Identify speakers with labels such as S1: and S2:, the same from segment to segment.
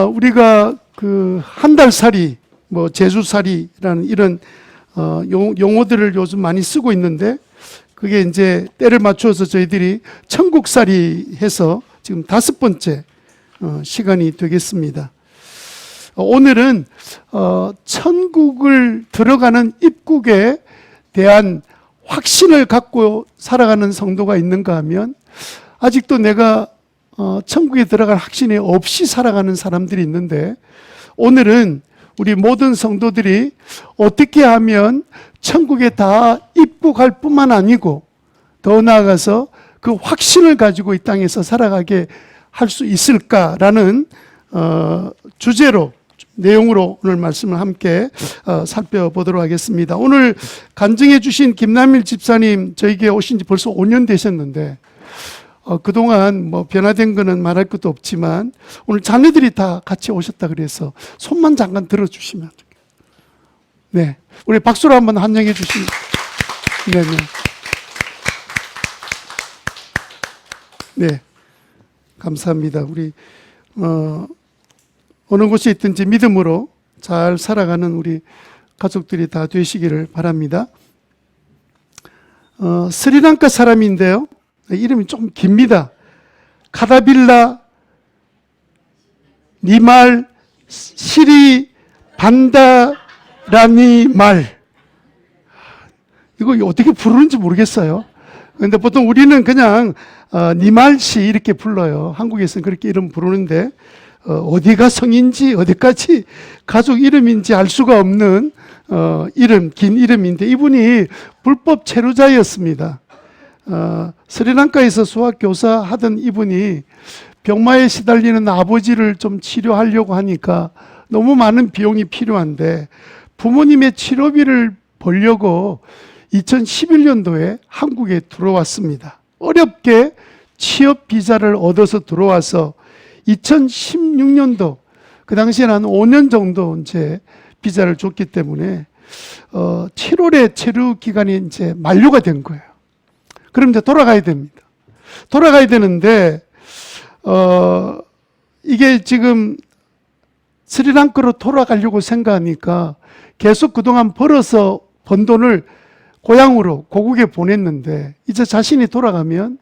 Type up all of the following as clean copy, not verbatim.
S1: 우리가 그 한 달살이, 뭐 제주살이라는 이런 용어들을 요즘 많이 쓰고 있는데, 그게 이제 때를 맞추어서 저희들이 천국살이 해서 지금 5번째 시간이 되겠습니다. 오늘은 천국을 들어가는 입국에 대한 확신을 갖고 살아가는 성도가 있는가 하면, 아직도 내가 천국에 들어갈 확신이 없이 살아가는 사람들이 있는데, 오늘은 우리 모든 성도들이 어떻게 하면 천국에 다 입국할 뿐만 아니고 더 나아가서 그 확신을 가지고 이 땅에서 살아가게 할 수 있을까라는 주제로, 내용으로 오늘 말씀을 함께 살펴보도록 하겠습니다. 오늘 간증해 주신 김남일 집사님, 저에게 오신 지 벌써 5년 되셨는데 그동안 뭐 변화된 거는 말할 것도 없지만 오늘 자녀들이 다 같이 오셨다 그래서 손만 잠깐 들어주시면. 네, 우리 박수로 한번 환영해 주시면. 네네. 네, 감사합니다. 우리 어느 곳에 있든지 믿음으로 잘 살아가는 우리 가족들이 다 되시기를 바랍니다. 스리랑카 사람인데요, 이름이 좀 깁니다. 카다빌라 니말 시리 반다라니 말. 이거 어떻게 부르는지 모르겠어요. 그런데 보통 우리는 그냥 니말시 이렇게 불러요. 한국에서는 그렇게 이름 부르는데 어디가 성인지 어디까지 가족 이름인지 알 수가 없는 이름, 긴 이름인데, 이분이 불법 체류자였습니다. 스리랑카에서 수학교사 하던 이분이 병마에 시달리는 아버지를 좀 치료하려고 하니까 너무 많은 비용이 필요한데 부모님의 치료비를 벌려고 2011년도에 한국에 들어왔습니다. 어렵게 취업 비자를 얻어서 들어와서 2016년도, 그 당시에는 한 5년 정도 이제 비자를 줬기 때문에 7월에 체류 기간이 이제 만료가 된 거예요. 그럼 이제 돌아가야 됩니다. 돌아가야 되는데 이게 지금 스리랑카로 돌아가려고 생각하니까 계속 그동안 벌어서 번 돈을 고향으로, 고국에 보냈는데 이제 자신이 돌아가면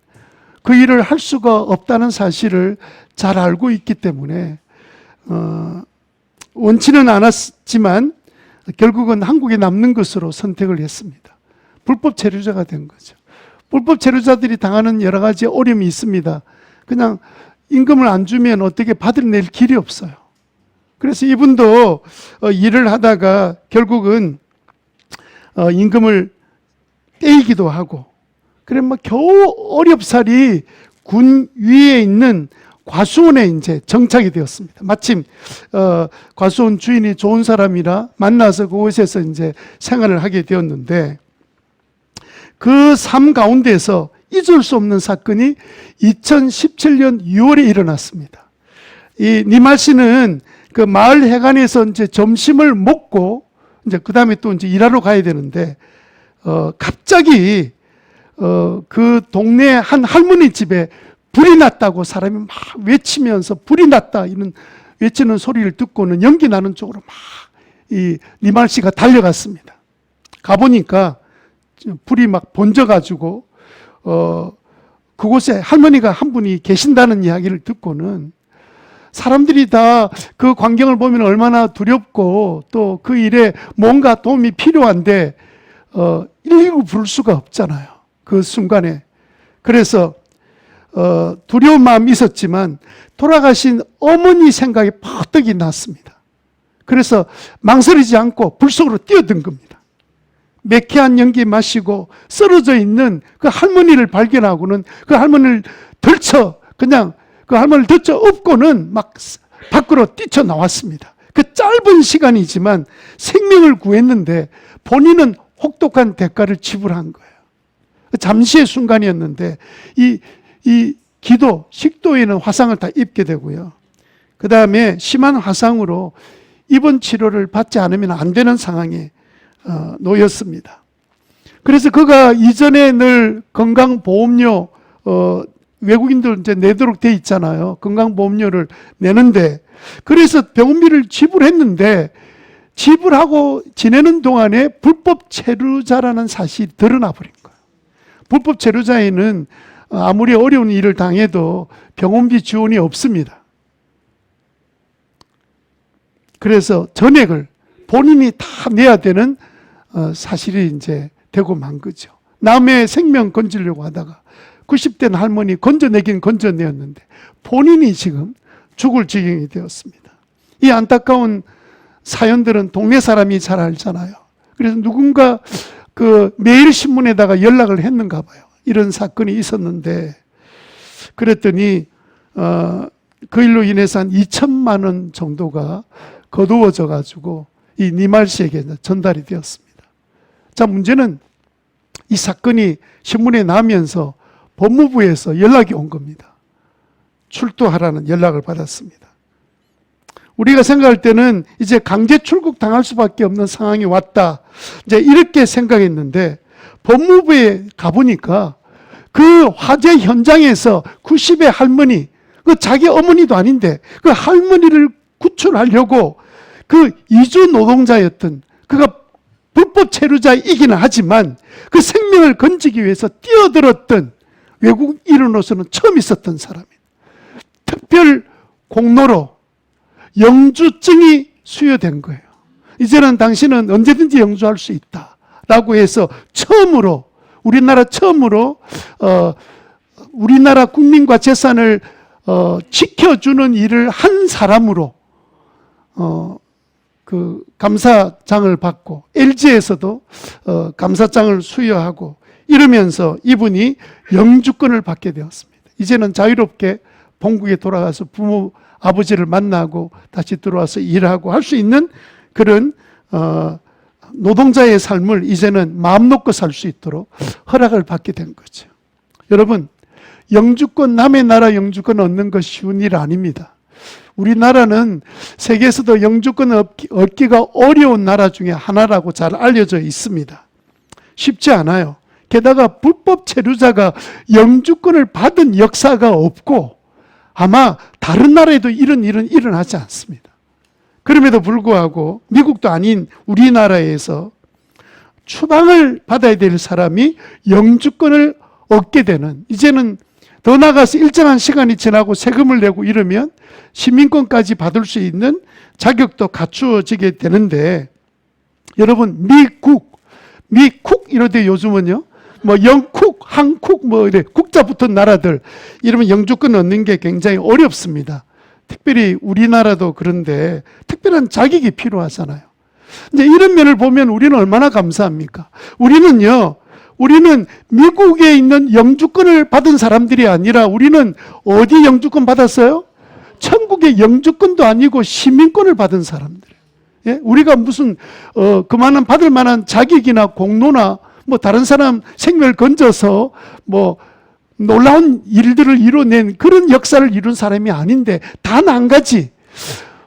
S1: 그 일을 할 수가 없다는 사실을 잘 알고 있기 때문에 원치는 않았지만 결국은 한국에 남는 것으로 선택을 했습니다. 불법 체류자가 된 거죠. 불법 체류자들이 당하는 여러 가지 어려움이 있습니다. 그냥 임금을 안 주면 어떻게 받아낼 길이 없어요. 그래서 이분도 일을 하다가 결국은 임금을 떼이기도 하고, 그래 막 겨우 어렵사리 군 위에 있는 과수원에 이제 정착이 되었습니다. 마침 과수원 주인이 좋은 사람이라 만나서 그곳에서 이제 생활을 하게 되었는데, 그 삶 가운데서 잊을 수 없는 사건이 2017년 6월에 일어났습니다. 이 니말 씨는 그 마을 해관에서 이제 점심을 먹고 이제 그 다음에 또 이제 일하러 가야 되는데 갑자기 그 동네 한 할머니 집에 불이 났다고 사람이 막 외치면서, 불이 났다 이런 외치는 소리를 듣고는 연기 나는 쪽으로 막 이 니말 씨가 달려갔습니다. 가보니까 불이 막 번져가지고 그곳에 할머니가 한 분이 계신다는 이야기를 듣고는 사람들이 다 그 광경을 보면 얼마나 두렵고 또 그 일에 뭔가 도움이 필요한데 119 부를 수가 없잖아요, 그 순간에. 그래서 두려운 마음이 있었지만 돌아가신 어머니 생각이 퍼뜩이 났습니다. 그래서 망설이지 않고 불 속으로 뛰어든 겁니다. 매캐한 연기 마시고 쓰러져 있는 그 할머니를 발견하고는 그 할머니를 그냥 그 할머니를 업고는 막 밖으로 뛰쳐나왔습니다. 그 짧은 시간이지만 생명을 구했는데 본인은 혹독한 대가를 지불한 거예요. 잠시의 순간이었는데 이 기도, 식도에는 화상을 다 입게 되고요. 그 다음에 심한 화상으로 입원 치료를 받지 않으면 안 되는 상황에 놓였습니다. 그래서 그가 이전에 늘 건강보험료 외국인들 이제 내도록 돼 있잖아요. 건강보험료를 내는데, 그래서 병원비를 지불했는데 지불하고 지내는 동안에 불법 체류자라는 사실이 드러나 버린 거예요. 불법 체류자에는 아무리 어려운 일을 당해도 병원비 지원이 없습니다. 그래서 전액을 본인이 다 내야 되는 사실이 이제 되고 만 거죠. 남의 생명 건지려고 하다가 90대 할머니 건져내긴 건져내었는데 본인이 지금 죽을 지경이 되었습니다. 이 안타까운 사연들은 동네 사람이 잘 알잖아요. 그래서 누군가 그 매일신문에다가 연락을 했는가 봐요. 이런 사건이 있었는데, 그랬더니 그 일로 인해서 한 2천만 원 정도가 거두어져 가지고 이 니말 씨에게 전달이 되었습니다. 자, 문제는 이 사건이 신문에 나면서 법무부에서 연락이 온 겁니다. 출두하라는 연락을 받았습니다. 우리가 생각할 때는 이제 강제 출국 당할 수밖에 없는 상황이 왔다, 이제 이렇게 생각했는데, 법무부에 가보니까 그 화재 현장에서 90의 할머니, 그 자기 어머니도 아닌데 그 할머니를 구출하려고 그 이주 노동자였던, 그가 불법 체류자이기는 하지만 그 생명을 건지기 위해서 뛰어들었던 외국 일원으로서는 처음 있었던 사람입니다. 특별 공로로 영주증이 수여된 거예요. 이제는 당신은 언제든지 영주할 수 있다라고 해서 처음으로, 우리나라 처음으로 우리나라 국민과 재산을 지켜주는 일을 한 사람으로 그 감사장을 받고, LG에서도 감사장을 수여하고 이러면서 이분이 영주권을 받게 되었습니다. 이제는 자유롭게 본국에 돌아가서 부모 아버지를 만나고 다시 들어와서 일하고 할 수 있는 그런 노동자의 삶을 이제는 마음 놓고 살 수 있도록 허락을 받게 된 거죠. 여러분, 영주권, 남의 나라 영주권 얻는 것이 쉬운 일 아닙니다. 우리나라는 세계에서도 영주권 얻기가 어려운 나라 중에 하나라고 잘 알려져 있습니다. 쉽지 않아요. 게다가 불법 체류자가 영주권을 받은 역사가 없고 아마 다른 나라에도 이런 일은 일어나지 않습니다. 그럼에도 불구하고 미국도 아닌 우리나라에서 추방을 받아야 될 사람이 영주권을 얻게 되는, 이제는 더 나아가서 일정한 시간이 지나고 세금을 내고 이러면 시민권까지 받을 수 있는 자격도 갖추어지게 되는데, 여러분, 미국 이러대 요즘은요, 뭐 영국, 한국 뭐 이래 국자 붙은 나라들 이러면 영주권 얻는 게 굉장히 어렵습니다. 특별히 우리나라도 그런데 특별한 자격이 필요하잖아요. 이제 이런 면을 보면 우리는 얼마나 감사합니까? 우리는 미국에 있는 영주권을 받은 사람들이 아니라 우리는 어디 영주권 받았어요? 천국의 영주권도 아니고 시민권을 받은 사람들. 예? 우리가 무슨 그만한 받을 만한 자격이나 공로나 뭐 다른 사람 생명을 건져서 뭐 놀라운 일들을 이뤄낸 그런 역사를 이룬 사람이 아닌데, 단 한 가지,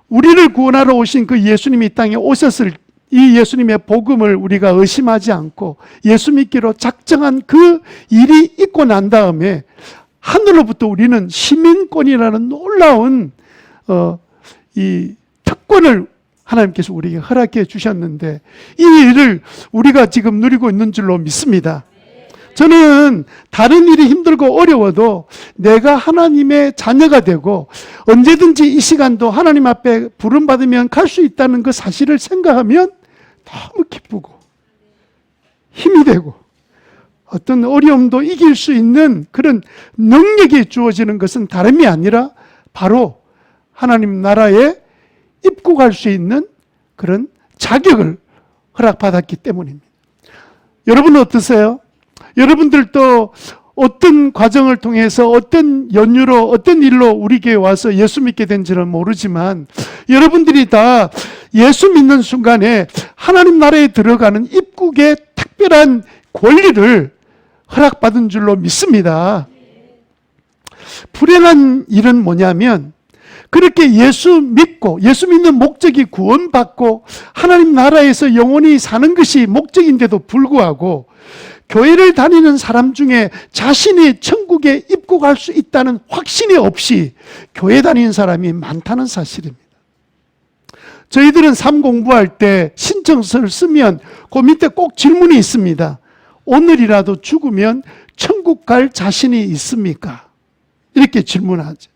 S1: 우리를 구원하러 오신 그 예수님이 이 땅에 오셨을 이 예수님의 복음을 우리가 의심하지 않고 예수 믿기로 작정한 그 일이 있고 난 다음에 하늘로부터 우리는 시민권이라는 놀라운 이 특권을 하나님께서 우리에게 허락해 주셨는데, 이 일을 우리가 지금 누리고 있는 줄로 믿습니다. 저는 다른 일이 힘들고 어려워도 내가 하나님의 자녀가 되고 언제든지 이 시간도 하나님 앞에 부름받으면 갈 수 있다는 그 사실을 생각하면 너무 기쁘고 힘이 되고 어떤 어려움도 이길 수 있는 그런 능력이 주어지는 것은 다름이 아니라 바로 하나님 나라에 입국할 수 있는 그런 자격을 허락받았기 때문입니다. 여러분은 어떠세요? 여러분들도 어떤 과정을 통해서 어떤 연유로 어떤 일로 우리 교회에 와서 예수 믿게 된지는 모르지만 여러분들이 다 예수 믿는 순간에 하나님 나라에 들어가는 입국의 특별한 권리를 허락받은 줄로 믿습니다. 불행한 일은 뭐냐면, 그렇게 예수 믿고 예수 믿는 목적이 구원받고 하나님 나라에서 영원히 사는 것이 목적인데도 불구하고 교회를 다니는 사람 중에 자신이 천국에 입국할 수 있다는 확신이 없이 교회 다니는 사람이 많다는 사실입니다. 저희들은 삶 공부할 때 신청서를 쓰면 그 밑에 꼭 질문이 있습니다. 오늘이라도 죽으면 천국 갈 자신이 있습니까? 이렇게 질문하죠.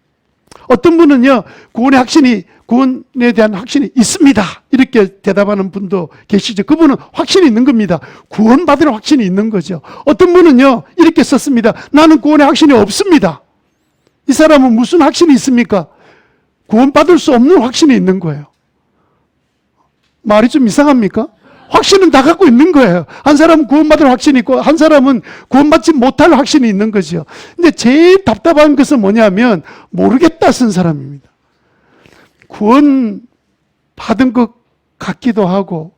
S1: 어떤 분은요, 구원에 대한 확신이 있습니다. 이렇게 대답하는 분도 계시죠. 그분은 확신이 있는 겁니다. 구원받을 확신이 있는 거죠. 어떤 분은요, 이렇게 썼습니다. 나는 구원의 확신이 없습니다. 이 사람은 무슨 확신이 있습니까? 구원받을 수 없는 확신이 있는 거예요. 말이 좀 이상합니까? 확신은 다 갖고 있는 거예요. 한 사람은 구원받을 확신이 있고 한 사람은 구원받지 못할 확신이 있는 거죠. 근데 제일 답답한 것은 뭐냐면 모르겠다 쓴 사람입니다. 구원받은 것 같기도 하고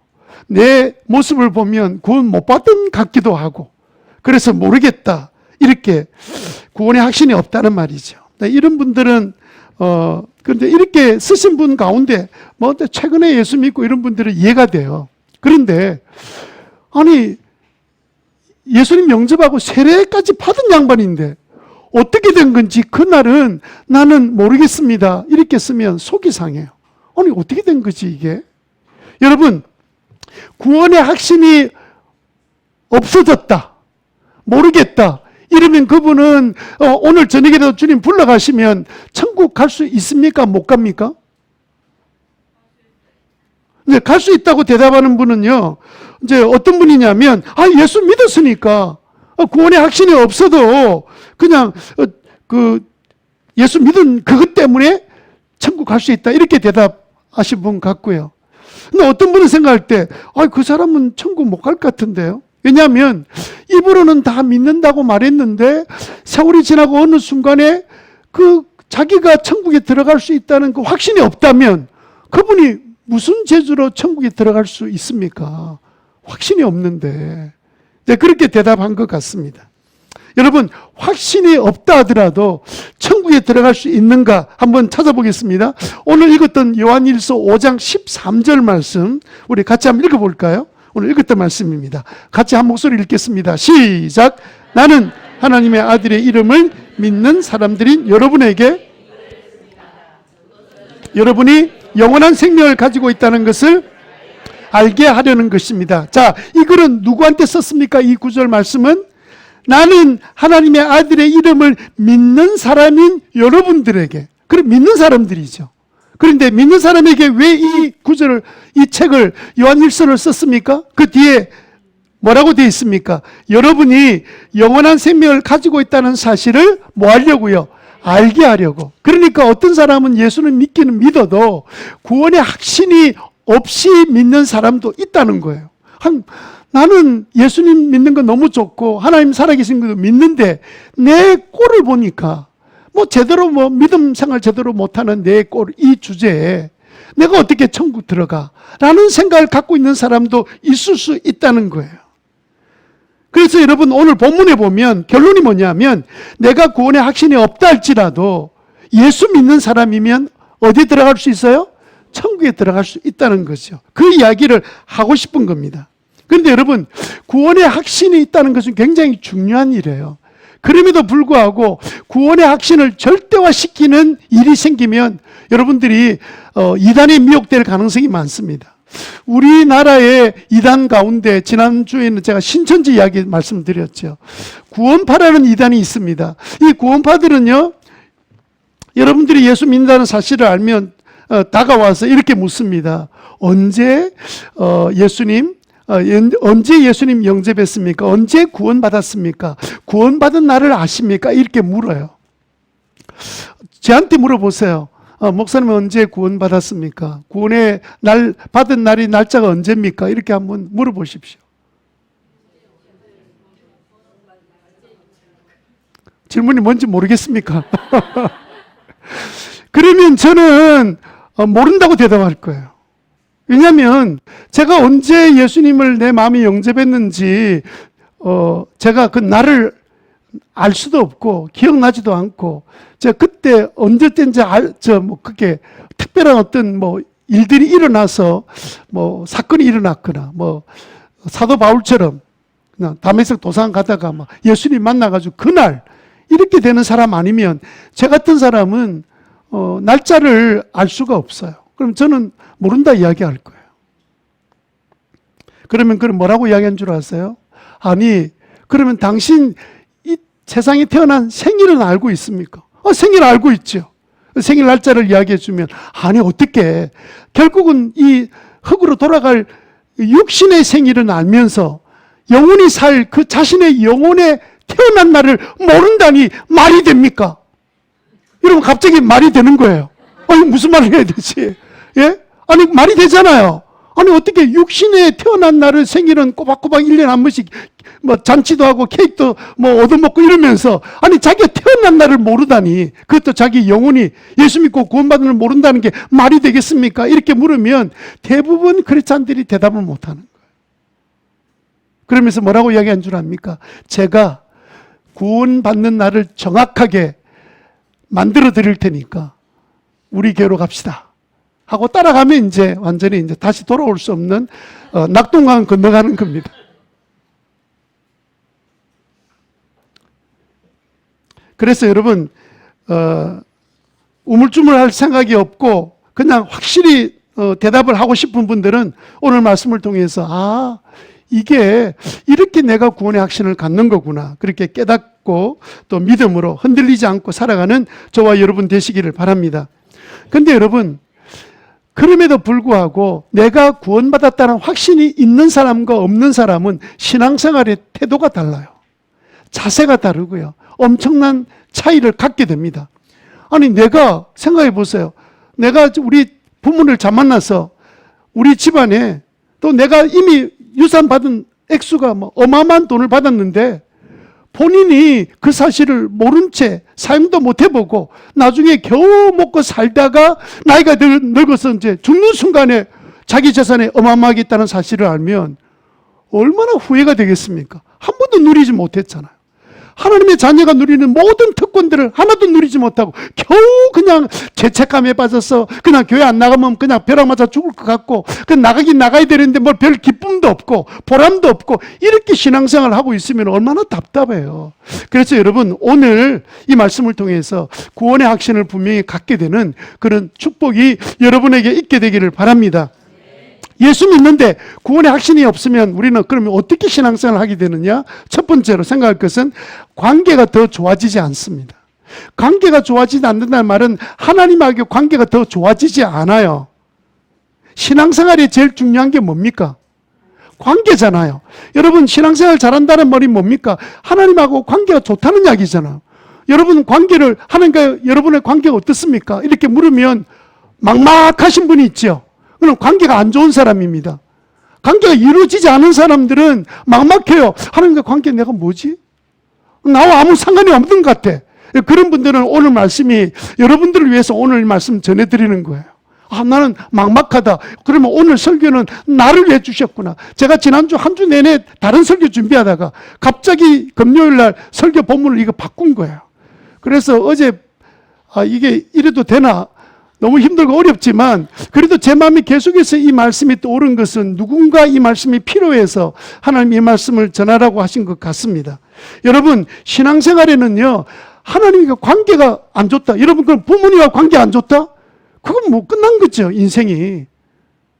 S1: 내 모습을 보면 구원 못 받은 같기도 하고 그래서 모르겠다. 이렇게 구원의 확신이 없다는 말이죠. 이런 분들은 그런데 이렇게 쓰신 분 가운데 뭐 최근에 예수 믿고 이런 분들은 이해가 돼요. 그런데 아니 예수님 영접하고 세례까지 받은 양반인데 어떻게 된 건지 그날은 나는 모르겠습니다. 이렇게 쓰면 속이 상해요. 아니 어떻게 된 거지 이게? 여러분 구원의 확신이 없어졌다. 모르겠다. 이러면 그분은 오늘 저녁에도 주님 불러가시면 천국 갈 수 있습니까? 못 갑니까? 이제 갈 수 있다고 대답하는 분은요, 이제 어떤 분이냐면, 예수 믿었으니까, 구원의 확신이 없어도 그냥, 예수 믿은 그것 때문에 천국 갈 수 있다. 이렇게 대답하신 분 같고요. 근데 어떤 분은 생각할 때, 그 사람은 천국 못 갈 것 같은데요? 왜냐하면 입으로는 다 믿는다고 말했는데 세월이 지나고 어느 순간에 자기가 천국에 들어갈 수 있다는 그 확신이 없다면 그분이 무슨 재주로 천국에 들어갈 수 있습니까? 확신이 없는데. 네, 그렇게 대답한 것 같습니다. 여러분 확신이 없다 하더라도 천국에 들어갈 수 있는가 한번 찾아보겠습니다. 오늘 읽었던 요한일서 5장 13절 말씀 우리 같이 한번 읽어볼까요? 오늘 읽었던 말씀입니다. 같이 한 목소리 읽겠습니다. 시작. 나는 하나님의 아들의 이름을 믿는 사람들인 여러분에게 여러분이 영원한 생명을 가지고 있다는 것을 알게 하려는 것입니다. 자, 이 글은 누구한테 썼습니까? 이 구절 말씀은 나는 하나님의 아들의 이름을 믿는 사람인 여러분들에게, 그럼 믿는 사람들이죠. 그런데 믿는 사람에게 왜 이 책을 요한일서를 썼습니까? 그 뒤에 뭐라고 되어 있습니까? 여러분이 영원한 생명을 가지고 있다는 사실을 뭐 하려고요? 알게 하려고. 그러니까 어떤 사람은 예수를 믿기는 믿어도 구원의 확신이 없이 믿는 사람도 있다는 거예요. 나는 예수님 믿는 거 너무 좋고 하나님 살아계신 것도 믿는데 내 꼴을 보니까 제대로 믿음 생활 제대로 못하는 내 꼴, 이 주제에 내가 어떻게 천국 들어가? 라는 생각을 갖고 있는 사람도 있을 수 있다는 거예요. 그래서 여러분 오늘 본문에 보면 결론이 뭐냐면 내가 구원의 확신이 없다 할지라도 예수 믿는 사람이면 어디에 들어갈 수 있어요? 천국에 들어갈 수 있다는 거죠. 그 이야기를 하고 싶은 겁니다. 그런데 여러분 구원의 확신이 있다는 것은 굉장히 중요한 일이에요. 그럼에도 불구하고 구원의 확신을 절대화시키는 일이 생기면 여러분들이 이단에 미혹될 가능성이 많습니다. 우리나라의 이단 가운데 지난주에는 제가 신천지 이야기 말씀드렸죠. 구원파라는 이단이 있습니다. 이 구원파들은요, 여러분들이 예수 믿는다는 사실을 알면 다가와서 이렇게 묻습니다. 언제 예수님 영접했습니까? 언제 구원받았습니까? 구원받은 날을 아십니까? 이렇게 물어요. 저한테 물어보세요. 목사님은 언제 구원받았습니까? 구원의 날 받은 날이 날짜가 언제입니까? 이렇게 한번 물어보십시오. 질문이 뭔지 모르겠습니까? 그러면 저는 모른다고 대답할 거예요. 왜냐하면 제가 언제 예수님을 내 마음에 영접했는지 제가 그 날을 알 수도 없고 기억나지도 않고 제가 그때 언제 때인지 그렇게 특별한 어떤 일들이 일어나서 사건이 일어났거나 사도 바울처럼 그냥 다메섹 도상 가다가 막 예수님 만나가지고 그날 이렇게 되는 사람 아니면 제 같은 사람은 날짜를 알 수가 없어요. 그럼 저는 모른다 이야기할 거예요. 그러면 그럼 뭐라고 이야기한 줄 아세요? 아니 그러면 당신 이 세상에 태어난 생일은 알고 있습니까? 생일 알고 있죠. 생일 날짜를 이야기해 주면 아니 어떻게 결국은 이 흙으로 돌아갈 육신의 생일은 알면서 영혼이 살 그 자신의 영혼의 태어난 날을 모른다니 말이 됩니까? 여러분 갑자기 말이 되는 거예요. 아니 무슨 말을 해야 되지? 예? 아니 말이 되잖아요. 아니 어떻게 육신에 태어난 날을 생일은 꼬박꼬박 1년에 한 번씩 뭐 잔치도 하고 케이크도 뭐 얻어먹고 이러면서 아니 자기가 태어난 날을 모르다니 그것도 자기 영혼이 예수 믿고 구원받는 걸 모른다는 게 말이 되겠습니까? 이렇게 물으면 대부분 크리스찬들이 대답을 못하는 거예요. 그러면서 뭐라고 이야기한 줄 압니까? 제가 구원받는 날을 정확하게 만들어 드릴 테니까 우리 교회로 갑시다 하고 따라가면 이제 완전히 이제 다시 돌아올 수 없는 낙동강 건너가는 겁니다. 그래서 여러분 우물쭈물할 생각이 없고 그냥 확실히 대답을 하고 싶은 분들은 오늘 말씀을 통해서 이게 이렇게 내가 구원의 확신을 갖는 거구나 그렇게 깨닫고 또 믿음으로 흔들리지 않고 살아가는 저와 여러분 되시기를 바랍니다. 근데 여러분 그럼에도 불구하고 내가 구원받았다는 확신이 있는 사람과 없는 사람은 신앙생활의 태도가 달라요. 자세가 다르고요. 엄청난 차이를 갖게 됩니다. 아니 내가 생각해 보세요. 내가 우리 부모를 잘 만나서 우리 집안에 또 내가 이미 유산 받은 액수가 뭐 어마어마한 돈을 받았는데 본인이 그 사실을 모른 채 사용도 못 해보고 나중에 겨우 먹고 살다가 나이가 늙어서 이제 죽는 순간에 자기 재산에 어마어마하게 있다는 사실을 알면 얼마나 후회가 되겠습니까? 한 번도 누리지 못했잖아요. 하나님의 자녀가 누리는 모든 특권들을 하나도 누리지 못하고 겨우 그냥 죄책감에 빠져서 그냥 교회 안 나가면 그냥 벼락 맞아 죽을 것 같고 그냥 나가긴 나가야 되는데 뭘 별 기쁨도 없고 보람도 없고 이렇게 신앙생활을 하고 있으면 얼마나 답답해요. 그래서 여러분 오늘 이 말씀을 통해서 구원의 확신을 분명히 갖게 되는 그런 축복이 여러분에게 있게 되기를 바랍니다. 예수 믿는데 구원의 확신이 없으면 우리는 그러면 어떻게 신앙생활을 하게 되느냐? 첫 번째로 생각할 것은 관계가 더 좋아지지 않습니다. 관계가 좋아지지 않는다는 말은 하나님하고 관계가 더 좋아지지 않아요. 신앙생활이 제일 중요한 게 뭡니까? 관계잖아요. 여러분 신앙생활 잘한다는 말이 뭡니까? 하나님하고 관계가 좋다는 이야기잖아요. 여러분 관계를 하나님과 여러분의 관계가 어떻습니까? 이렇게 물으면 막막하신 분이 있죠. 그럼 관계가 안 좋은 사람입니다. 관계가 이루어지지 않은 사람들은 막막해요. 하나님과 관계 내가 뭐지? 나와 아무 상관이 없는 것 같아. 그런 분들은 오늘 말씀이 여러분들을 위해서 오늘 말씀 전해드리는 거예요. 나는 막막하다. 그러면 오늘 설교는 나를 위해 주셨구나. 제가 지난주 한 주 내내 다른 설교 준비하다가 갑자기 금요일 날 설교 본문을 이거 바꾼 거예요. 그래서 어제 이게 이래도 되나? 너무 힘들고 어렵지만 그래도 제 마음이 계속해서 이 말씀이 떠오른 것은 누군가 이 말씀이 필요해서 하나님 이 말씀을 전하라고 하신 것 같습니다. 여러분 신앙생활에는요 하나님과 관계가 안 좋다. 여러분 그럼 부모님과 관계 안 좋다? 그건 뭐 끝난 거죠 인생이.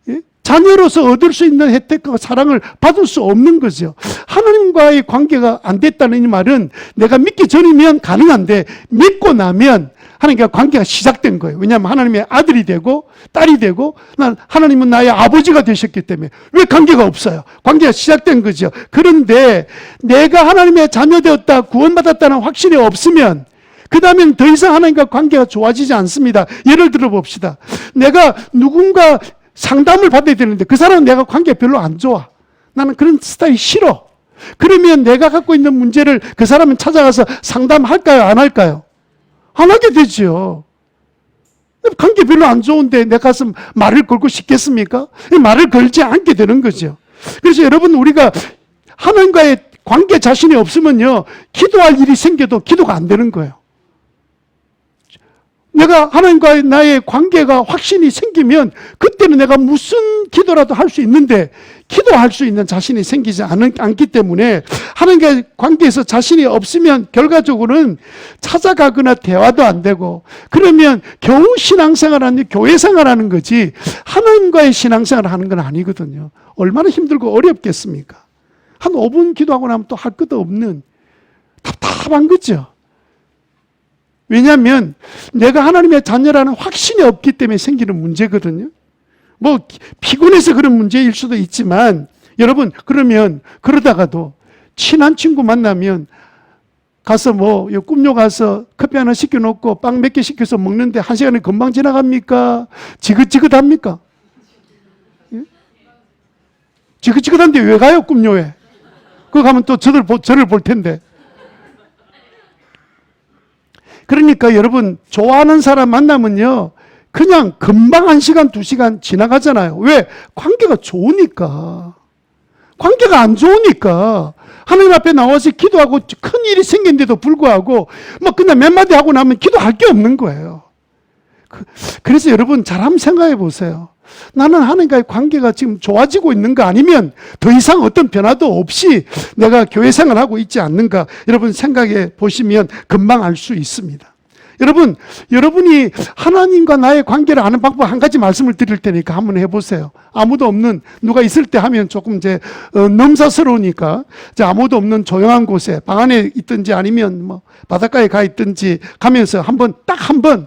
S1: 예? 자녀로서 얻을 수 있는 혜택과 사랑을 받을 수 없는 거죠. 하나님과의 관계가 안 됐다는 이 말은 내가 믿기 전이면 가능한데 믿고 나면 하나님과 관계가 시작된 거예요. 왜냐하면 하나님의 아들이 되고 딸이 되고 하나님은 나의 아버지가 되셨기 때문에 왜 관계가 없어요? 관계가 시작된 거죠. 그런데 내가 하나님의 자녀 되었다 구원받았다는 확신이 없으면 그 다음엔 더 이상 하나님과 관계가 좋아지지 않습니다. 예를 들어 봅시다. 내가 누군가 상담을 받아야 되는데 그 사람은 내가 관계가 별로 안 좋아. 나는 그런 스타일이 싫어. 그러면 내가 갖고 있는 문제를 그 사람은 찾아가서 상담할까요? 안 할까요? 안 하게 되죠. 관계 별로 안 좋은데 내 가서 말을 걸고 싶겠습니까? 말을 걸지 않게 되는 거죠. 그래서 여러분 우리가 하나님과의 관계 자신이 없으면요 기도할 일이 생겨도 기도가 안 되는 거예요. 내가 하나님과의 나의 관계가 확신이 생기면 그때는 내가 무슨 기도라도 할 수 있는데 기도할 수 있는 자신이 생기지 않기 때문에 하나님과의 관계에서 자신이 없으면 결과적으로는 찾아가거나 대화도 안 되고 그러면 겨우 신앙생활하는 교회 생활하는 거지 하나님과의 신앙생활을 하는 건 아니거든요. 얼마나 힘들고 어렵겠습니까? 한 5분 기도하고 나면 또 할 것도 없는 답답한 거죠. 왜냐하면 내가 하나님의 자녀라는 확신이 없기 때문에 생기는 문제거든요. 뭐 피곤해서 그런 문제일 수도 있지만 여러분 그러면 그러다가도 친한 친구 만나면 가서 뭐 꿈녀 가서 커피 하나 시켜놓고 빵 몇 개 시켜서 먹는데 1시간이 금방 지나갑니까? 지긋지긋합니까? 예? 지긋지긋한데 왜 가요 꿈녀에? 그거 가면 또 저를 볼 텐데. 그러니까 여러분 좋아하는 사람 만나면요 그냥 금방 1시간 2시간 지나가잖아요. 왜? 관계가 좋으니까. 관계가 안 좋으니까 하나님 앞에 나와서 기도하고 큰 일이 생긴데도 불구하고 뭐 그냥 몇 마디 하고 나면 기도할 게 없는 거예요. 그래서 여러분 잘 한번 생각해 보세요. 나는 하나님과의 관계가 지금 좋아지고 있는가 아니면 더 이상 어떤 변화도 없이 내가 교회 생활하고 있지 않는가 여러분 생각해 보시면 금방 알 수 있습니다. 여러분이 하나님과 나의 관계를 아는 방법 한 가지 말씀을 드릴 테니까 한번 해보세요. 아무도 없는 누가 있을 때 하면 조금 넘사스러우니까 아무도 없는 조용한 곳에 방 안에 있든지 아니면 뭐 바닷가에 가 있든지 가면서 딱 한 번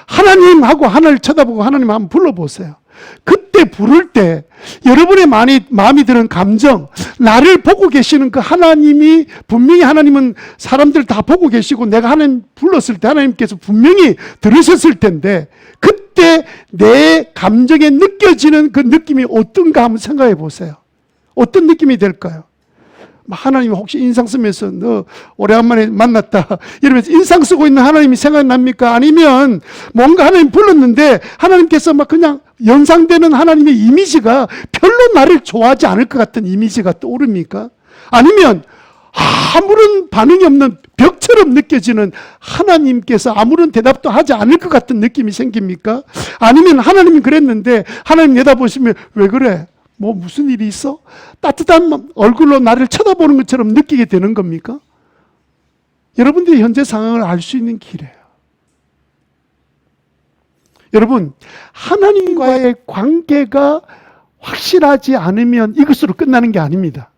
S1: 하나님 하고 하늘을 쳐다보고 하나님 한번 불러보세요. 그때 부를 때 여러분의 마음이 드는 감정, 나를 보고 계시는 그 하나님이 분명히 하나님은 사람들 다 보고 계시고 내가 하나님 불렀을 때 하나님께서 분명히 들으셨을 텐데 그때 내 감정에 느껴지는 그 느낌이 어떤가 한번 생각해 보세요. 어떤 느낌이 될까요? 하나님이 혹시 인상 쓰면서 너 오래간만에 만났다 이러면서 인상 쓰고 있는 하나님이 생각납니까? 아니면 뭔가 하나님 불렀는데 하나님께서 막 그냥 연상되는 하나님의 이미지가 별로 나를 좋아하지 않을 것 같은 이미지가 떠오릅니까? 아니면 아무런 반응이 없는 벽처럼 느껴지는 하나님께서 아무런 대답도 하지 않을 것 같은 느낌이 생깁니까? 아니면 하나님이 그랬는데 하나님 내다보시면 왜 그래? 뭐 무슨 일이 있어? 따뜻한 얼굴로 나를 쳐다보는 것처럼 느끼게 되는 겁니까? 여러분들이 현재 상황을 알 수 있는 길이에요. 여러분, 하나님과의 관계가 확실하지 않으면 이것으로 끝나는 게 아닙니다.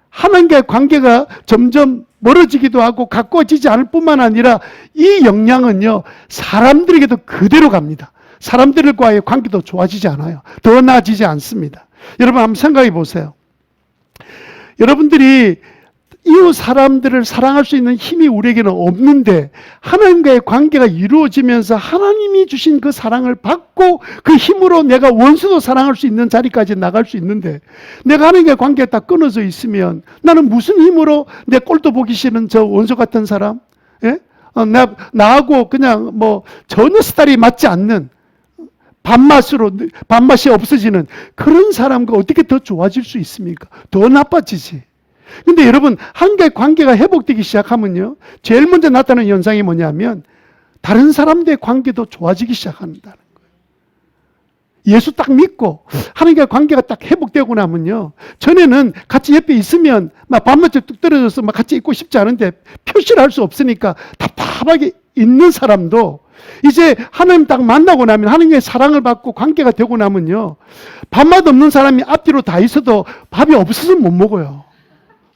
S1: 하나님과의 관계가 점점 멀어지기도 하고 가까워지지 않을 뿐만 아니라 이 영향은요, 사람들에게도 그대로 갑니다. 사람들과의 관계도 좋아지지 않아요. 더 나아지지 않습니다. 여러분 한번 생각해 보세요. 여러분들이 이웃 사람들을 사랑할 수 있는 힘이 우리에게는 없는데 하나님과의 관계가 이루어지면서 하나님이 주신 그 사랑을 받고 그 힘으로 내가 원수도 사랑할 수 있는 자리까지 나갈 수 있는데 내가 하나님과의 관계가 딱 끊어져 있으면 나는 무슨 힘으로 내 꼴도 보기 싫은 저 원수 같은 사람, 나하고 그냥 뭐 전혀 스타일이 맞지 않는 밥맛이 없어지는 그런 사람과 어떻게 더 좋아질 수 있습니까? 더 나빠지지. 근데 여러분, 하나님과의 관계가 회복되기 시작하면요, 제일 먼저 나타나는 현상이 뭐냐면 다른 사람들의 관계도 좋아지기 시작한다는 거예요. 예수 딱 믿고 하나님과의 관계가 딱 회복되고 나면요, 전에는 같이 옆에 있으면 막 밥맛이 뚝 떨어져서 막 같이 있고 싶지 않은데 표시를 할 수 없으니까 답답하게 있는 사람도 이제 하나님 딱 만나고 나면 하나님의 사랑을 받고 관계가 되고 나면요, 밥맛 없는 사람이 앞뒤로 다 있어도 밥이 없어서 못 먹어요.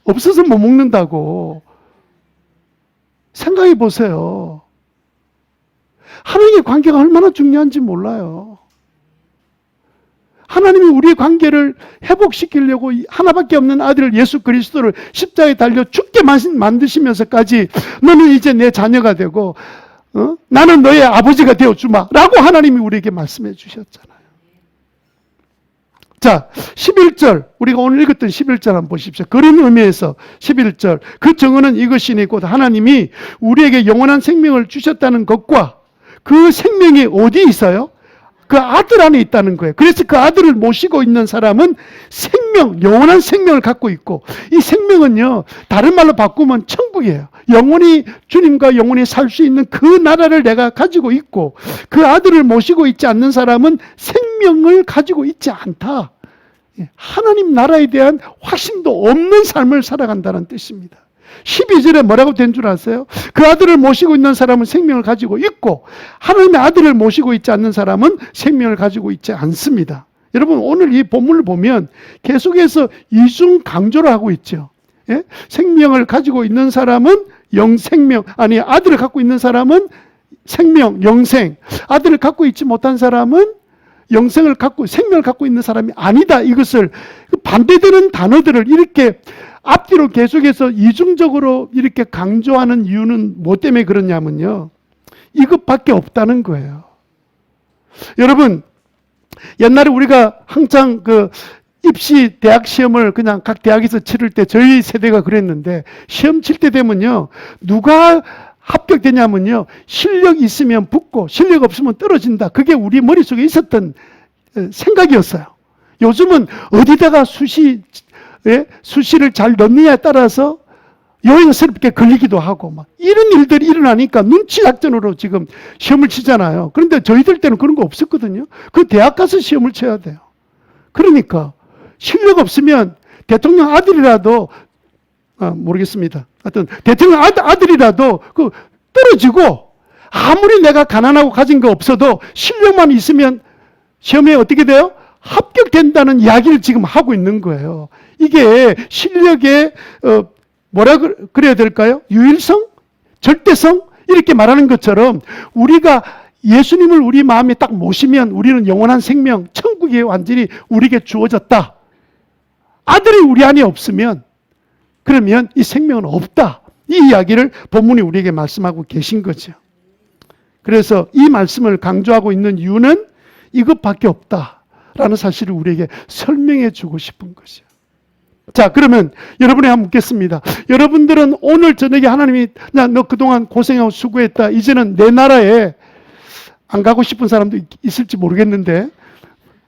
S1: 없어서 못 먹는다고. 생각해 보세요. 하나님의 관계가 얼마나 중요한지 몰라요. 하나님이 우리의 관계를 회복시키려고 하나밖에 없는 아들 예수 그리스도를 십자가에 달려 죽게 만드시면서까지 너는 이제 내 자녀가 되고 나는 너의 아버지가 되어주마 라고 하나님이 우리에게 말씀해 주셨잖아요. 자, 11절, 우리가 오늘 읽었던 11절 한번 보십시오. 그런 의미에서 11절, 그 증언은 이것이니 곧 하나님이 우리에게 영원한 생명을 주셨다는 것과 그 생명이 어디 있어요? 그 아들 안에 있다는 거예요. 그래서 그 아들을 모시고 있는 사람은 생명, 영원한 생명을 갖고 있고, 이 생명은요, 다른 말로 바꾸면 천국이에요. 영원히 주님과 영원히 살 수 있는 그 나라를 내가 가지고 있고, 그 아들을 모시고 있지 않는 사람은 생명을 가지고 있지 않다. 하나님 나라에 대한 확신도 없는 삶을 살아간다는 뜻입니다. 12절에 뭐라고 된 줄 아세요? 그 아들을 모시고 있는 사람은 생명을 가지고 있고, 하나님의 아들을 모시고 있지 않는 사람은 생명을 가지고 있지 않습니다. 여러분, 오늘 이 본문을 보면 계속해서 이중 강조를 하고 있죠. 예? 생명을 가지고 있는 사람은 영생명, 아니 아들을 갖고 있는 사람은 생명, 영생. 아들을 갖고 있지 못한 사람은 영생을 갖고, 생명을 갖고 있는 사람이 아니다. 이것을 반대되는 단어들을 이렇게 앞뒤로 계속해서 이중적으로 이렇게 강조하는 이유는 뭐 때문에 그러냐면요, 이것밖에 없다는 거예요. 여러분, 옛날에 우리가 한창 그 입시 대학 시험을 그냥 각 대학에서 치를 때 저희 세대가 그랬는데, 시험 칠 때 되면요, 누가 합격되냐면요, 실력 있으면 붙고 실력 없으면 떨어진다. 그게 우리 머릿속에 있었던 생각이었어요. 요즘은 어디다가 수시를 잘 넣느냐에 따라서 요행스럽게 걸리기도 하고 막 이런 일들이 일어나니까 눈치 작전으로 지금 시험을 치잖아요. 그런데 저희들 때는 그런 거 없었거든요. 그 대학 가서 시험을 쳐야 돼요. 그러니까 실력 없으면 대통령 아들이라도 모르겠습니다. 하여튼 대통령 아들이라도 그 떨어지고, 아무리 내가 가난하고 가진 거 없어도 실력만 있으면 시험에 어떻게 돼요? 합격된다는 이야기를 지금 하고 있는 거예요. 이게 실력의 뭐라 그래야 될까요? 유일성? 절대성? 이렇게 말하는 것처럼 우리가 예수님을 우리 마음에 딱 모시면 우리는 영원한 생명, 천국이 완전히 우리에게 주어졌다. 아들이 우리 안에 없으면 그러면 이 생명은 없다. 이 이야기를 본문이 우리에게 말씀하고 계신 거죠. 그래서 이 말씀을 강조하고 있는 이유는 이것밖에 없다라는 사실을 우리에게 설명해 주고 싶은 것이죠. 자, 그러면 여러분이 한번 묻겠습니다. 여러분들은 오늘 저녁에 하나님이 너 그동안 고생하고 수고했다, 이제는 내 나라에 안 가고 싶은 사람도 있을지 모르겠는데,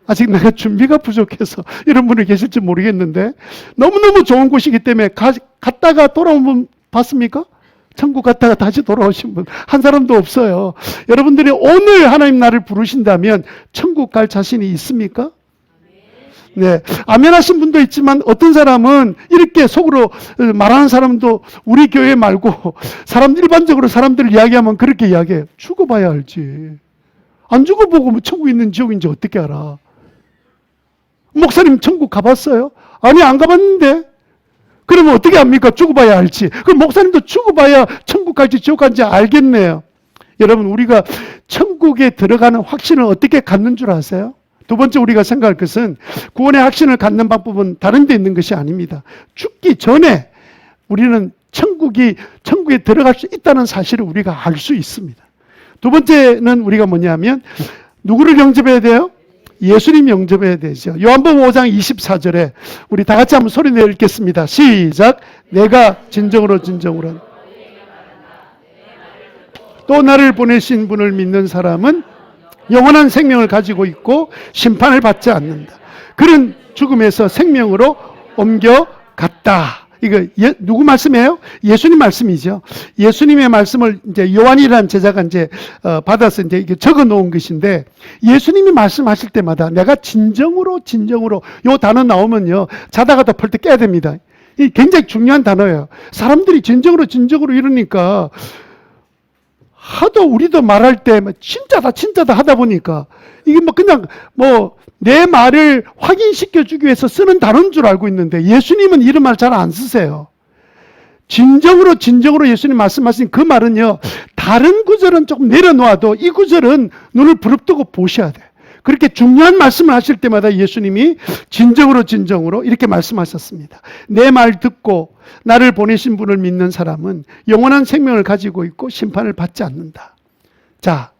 S1: 아직 내가 준비가 부족해서 이런 분이 계실지 모르겠는데, 너무너무 좋은 곳이기 때문에 갔다가 돌아온 분 봤습니까? 천국 갔다가 다시 돌아오신 분 한 사람도 없어요. 여러분들이 오늘 하나님 나를 부르신다면 천국 갈 자신이 있습니까? 네, 아멘 하신 분도 있지만 어떤 사람은 이렇게 속으로 말하는 사람도 우리 교회 말고 일반적으로 사람들 이야기하면 그렇게 이야기해요. 죽어봐야 알지. 안 죽어보고 천국 있는 지옥인지 어떻게 알아? 목사님 천국 가봤어요? 아니, 안 가봤는데. 그러면 어떻게 합니까? 죽어봐야 알지. 그럼 목사님도 죽어봐야 천국 갈지 지옥 갈지 알겠네요. 여러분, 우리가 천국에 들어가는 확신을 어떻게 갖는 줄 아세요? 두 번째 우리가 생각할 것은, 구원의 확신을 갖는 방법은 다른 데 있는 것이 아닙니다. 죽기 전에 우리는 천국에 들어갈 수 있다는 사실을 우리가 알 수 있습니다. 두 번째는 우리가 뭐냐면, 누구를 영접해야 돼요? 예수님 영접해야 되죠. 요한복음 5장 24절에 우리 다 같이 한번 소리내어 읽겠습니다. 시작. 내가 진정으로 또 나를 보내신 분을 믿는 사람은 영원한 생명을 가지고 있고 심판을 받지 않는다. 그는 죽음에서 생명으로 옮겨갔다. 이거 누구 말씀이에요? 예수님 말씀이죠. 예수님의 말씀을 이제 요한이라는 제자가 이제 받아서 이제 이게 적어 놓은 것인데, 예수님이 말씀하실 때마다 내가 진정으로 요 단어 나오면요, 자다가도 펄떡 깨야 됩니다. 이 굉장히 중요한 단어예요. 사람들이 진정으로 이러니까 하도 우리도 말할 때 진짜다 하다 보니까 이게 뭐 그냥 내 말을 확인시켜 주기 위해서 쓰는 단어인 줄 알고 있는데, 예수님은 이런 말 잘 안 쓰세요. 진정으로 예수님 말씀하신 그 말은요, 다른 구절은 조금 내려놓아도 이 구절은 눈을 부릅뜨고 보셔야 돼요. 그렇게 중요한 말씀을 하실 때마다 예수님이 진정으로 이렇게 말씀하셨습니다. 내 말 듣고 나를 보내신 분을 믿는 사람은 영원한 생명을 가지고 있고 심판을 받지 않는다. 자,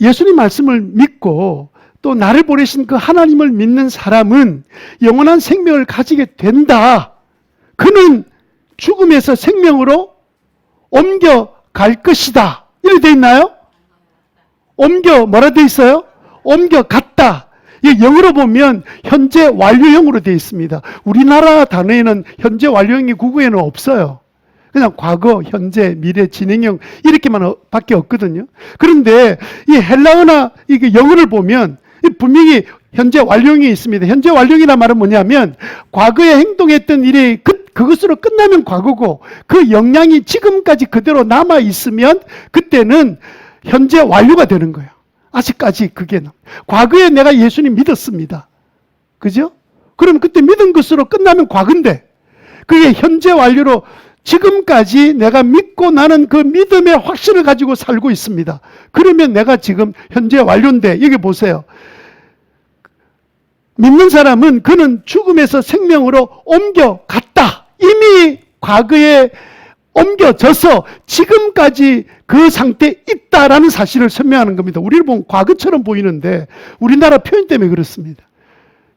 S1: 예수님 말씀을 믿고 또 나를 보내신 그 하나님을 믿는 사람은 영원한 생명을 가지게 된다. 그는 죽음에서 생명으로 옮겨갈 것이다. 이렇게 돼 있나요? 뭐라 돼 있어요? 옮겨갔다. 이 영어로 보면 현재 완료형으로 되어 있습니다. 우리나라 단어에는 현재 완료형이 국어에는 없어요. 그냥 과거, 현재, 미래, 진행형 이렇게만 밖에 없거든요. 그런데 이 헬라어나 이게 영어를 보면 분명히 현재 완료형이 있습니다. 현재 완료형이란 말은 뭐냐면 과거에 행동했던 일이 그것으로 끝나면 과거고 그 영향이 지금까지 그대로 남아 있으면 그때는 현재 완료가 되는 거예요. 아직까지 그게 과거에 내가 예수님 믿었습니다. 그죠? 그럼 그때 믿은 것으로 끝나면 과거인데 그게 현재 완료로 지금까지 내가 믿고 나는 그 믿음의 확신을 가지고 살고 있습니다. 그러면 내가 지금 현재 완료인데 여기 보세요. 믿는 사람은 그는 죽음에서 생명으로 옮겨갔다. 이미 과거에 옮겨져서 지금까지 그 상태에 있다라는 사실을 설명하는 겁니다. 우리를 보면 과거처럼 보이는데 우리나라 표현 때문에 그렇습니다.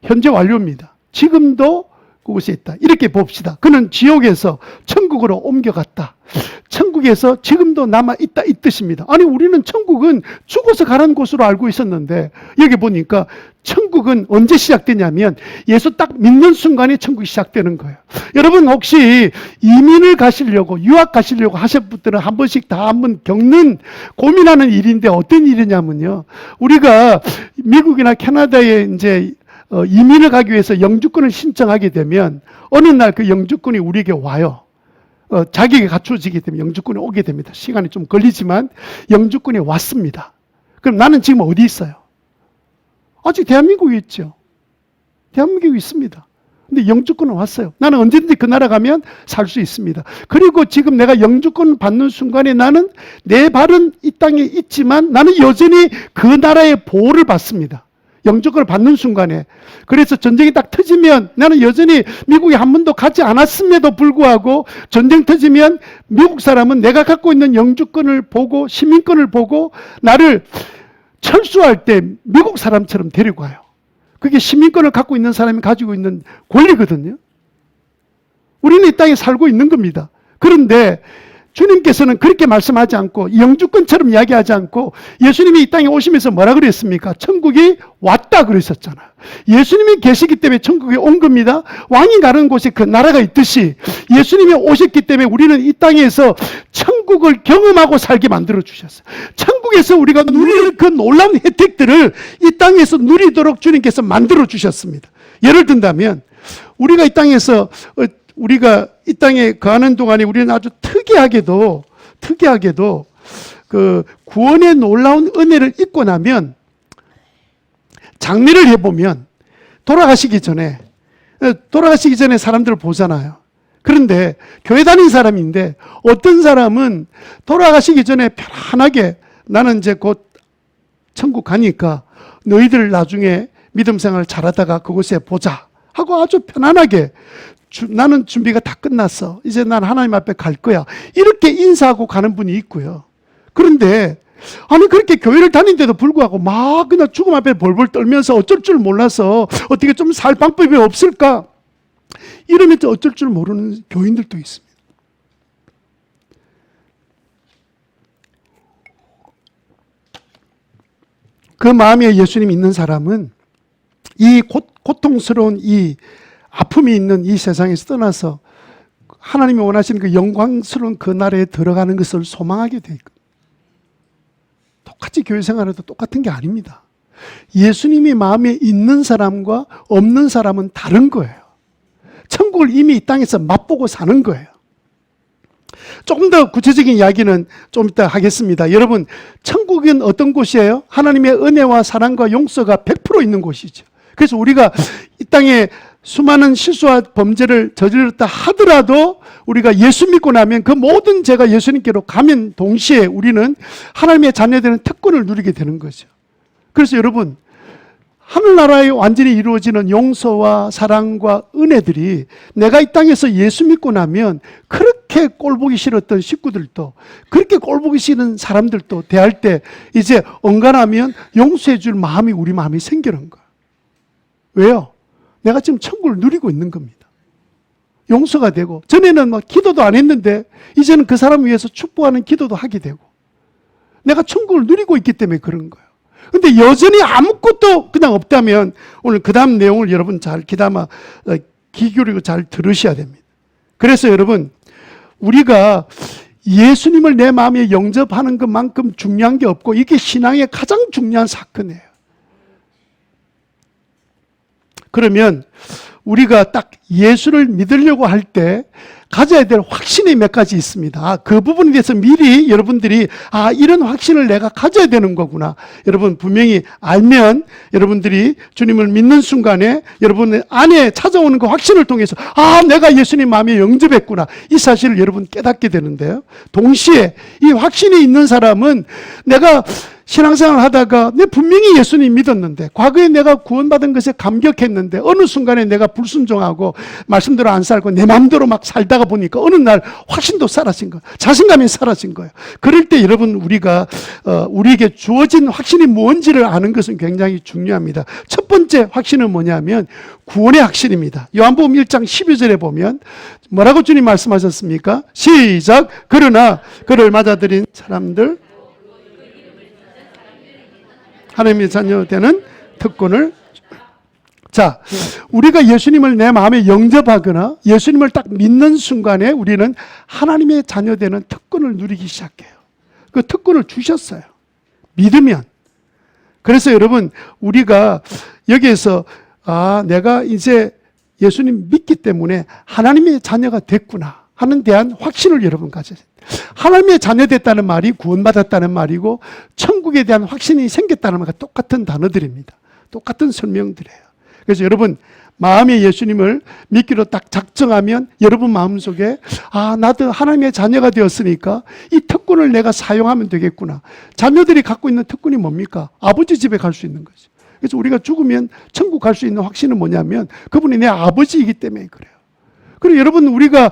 S1: 현재 완료입니다. 지금도 그곳에 있다. 이렇게 봅시다. 그는 지옥에서 천국으로 옮겨갔다. 천국에서 지금도 남아있다 이 뜻입니다. 아니 우리는 천국은 죽어서 가는 곳으로 알고 있었는데 여기 보니까 천국은 언제 시작되냐면 예수 딱 믿는 순간에 천국이 시작되는 거예요. 여러분 혹시 이민을 가시려고 유학 가시려고 하실 분들은 한 번씩 다 한번 겪는 고민하는 일인데 어떤 일이냐면요. 우리가 미국이나 캐나다에 이제 이민을 가기 위해서 영주권을 신청하게 되면 어느 날 그 영주권이 우리에게 와요. 자격이 갖춰지기 때문에 영주권이 오게 됩니다. 시간이 좀 걸리지만 영주권이 왔습니다. 그럼 나는 지금 어디 있어요? 아직 대한민국에 있죠. 대한민국에 있습니다. 근데 영주권은 왔어요. 나는 언제든지 그 나라 가면 살 수 있습니다. 그리고 지금 내가 영주권 받는 순간에 나는 내 발은 이 땅에 있지만 나는 여전히 그 나라의 보호를 받습니다. 영주권을 받는 순간에. 그래서 전쟁이 딱 터지면 나는 여전히 미국에 한 번도 가지 않았음에도 불구하고 전쟁 터지면 미국 사람은 내가 갖고 있는 영주권을 보고 시민권을 보고 나를 철수할 때 미국 사람처럼 데리고 와요. 그게 시민권을 갖고 있는 사람이 가지고 있는 권리거든요. 우리는 이 땅에 살고 있는 겁니다. 그런데 주님께서는 그렇게 말씀하지 않고 영주권처럼 이야기하지 않고 예수님이 이 땅에 오시면서 뭐라 그랬습니까? 천국이 왔다 그러셨잖아요. 예수님이 계시기 때문에 천국에 온 겁니다. 왕이 가는 곳에 그 나라가 있듯이 예수님이 오셨기 때문에 우리는 이 땅에서 천국을 경험하고 살게 만들어 주셨어요. 천국에서 우리가 누릴 그 놀라운 혜택들을 이 땅에서 누리도록 주님께서 만들어 주셨습니다. 예를 든다면 우리가 이 땅에서 우리가 이 땅에 거하는 동안에 우리는 아주 특이하게도 그 구원의 놀라운 은혜를 잊고 나면 장례를 해보면 돌아가시기 전에 사람들을 보잖아요. 그런데 교회 다닌 사람인데 어떤 사람은 돌아가시기 전에 편안하게 나는 이제 곧 천국 가니까 너희들 나중에 믿음 생활 잘하다가 그곳에 보자 하고 아주 편안하게 나는 준비가 다 끝났어. 이제 난 하나님 앞에 갈 거야. 이렇게 인사하고 가는 분이 있고요. 그런데 아니 그렇게 교회를 다니는데도 불구하고 막 그냥 죽음 앞에 벌벌 떨면서 어쩔 줄 몰라서 어떻게 좀 살 방법이 없을까? 이러면서 어쩔 줄 모르는 교인들도 있습니다. 그 마음에 예수님 있는 사람은 이 고통스러운 이 아픔이 있는 이 세상에서 떠나서 하나님이 원하시는 그 영광스러운 그 나라에 들어가는 것을 소망하게 돼 있고 똑같이 교회 생활에도 똑같은 게 아닙니다. 예수님이 마음에 있는 사람과 없는 사람은 다른 거예요. 천국을 이미 이 땅에서 맛보고 사는 거예요. 조금 더 구체적인 이야기는 좀 이따 하겠습니다. 여러분, 천국은 어떤 곳이에요? 하나님의 은혜와 사랑과 용서가 100% 있는 곳이죠. 그래서 우리가 이 땅에 수많은 실수와 범죄를 저질렀다 하더라도 우리가 예수 믿고 나면 그 모든 죄가 예수님께로 가면 동시에 우리는 하나님의 자녀되는 특권을 누리게 되는 거죠. 그래서 여러분, 하늘나라에 완전히 이루어지는 용서와 사랑과 은혜들이 내가 이 땅에서 예수 믿고 나면 그렇게 꼴보기 싫었던 식구들도 그렇게 꼴보기 싫은 사람들도 대할 때 이제 언간하면 용서해 줄 마음이 우리 마음에 생기는 거예요. 왜요? 내가 지금 천국을 누리고 있는 겁니다. 용서가 되고 전에는 막 기도도 안 했는데 이제는 그 사람을 위해서 축복하는 기도도 하게 되고 내가 천국을 누리고 있기 때문에 그런 거예요. 근데 여전히 아무것도 그냥 없다면 오늘 그 다음 내용을 여러분 잘 귀담아 귀 기울이고 잘 들으셔야 됩니다. 그래서 여러분, 우리가 예수님을 내 마음에 영접하는 것만큼 중요한 게 없고 이게 신앙의 가장 중요한 사건이에요. 그러면 우리가 딱 예수를 믿으려고 할 때 가져야 될 확신이 몇 가지 있습니다. 그 부분에 대해서 미리 여러분들이 이런 확신을 내가 가져야 되는 거구나. 여러분 분명히 알면 여러분들이 주님을 믿는 순간에 여러분 안에 찾아오는 그 확신을 통해서 내가 예수님 마음에 영접했구나. 이 사실을 여러분 깨닫게 되는데요. 동시에 이 확신이 있는 사람은 내가 신앙생활을 하다가 내 분명히 예수님 믿었는데 과거에 내가 구원받은 것에 감격했는데 어느 순간에 내가 불순종하고 말씀대로 안 살고 내 마음대로 막 살다가 보니까 어느 날 확신도 사라진 거예요. 자신감이 사라진 거예요. 그럴 때 여러분 우리에게 주어진 확신이 뭔지를 아는 것은 굉장히 중요합니다. 첫 번째 확신은 뭐냐면 구원의 확신입니다. 요한복음 1장 12절에 보면 뭐라고 주님 말씀하셨습니까? 시작. 그러나 그를 맞아들인 사람들 하나님의 자녀 되는 특권을. 자, 우리가 예수님을 내 마음에 영접하거나 예수님을 딱 믿는 순간에 우리는 하나님의 자녀 되는 특권을 누리기 시작해요. 그 특권을 주셨어요. 믿으면. 그래서 여러분 우리가 여기에서 내가 이제 예수님 믿기 때문에 하나님의 자녀가 됐구나 하는 대한 확신을 여러분 가져야 돼요. 하나님의 자녀 됐다는 말이 구원받았다는 말이고 천국에 대한 확신이 생겼다는 말과 똑같은 단어들입니다. 똑같은 설명들이에요. 그래서 여러분 마음에 예수님을 믿기로 딱 작정하면 여러분 마음속에 나도 하나님의 자녀가 되었으니까 이 특권을 내가 사용하면 되겠구나. 자녀들이 갖고 있는 특권이 뭡니까? 아버지 집에 갈 수 있는 거죠. 그래서 우리가 죽으면 천국 갈 수 있는 확신은 뭐냐면 그분이 내 아버지이기 때문에 그래요. 그리고 여러분 우리가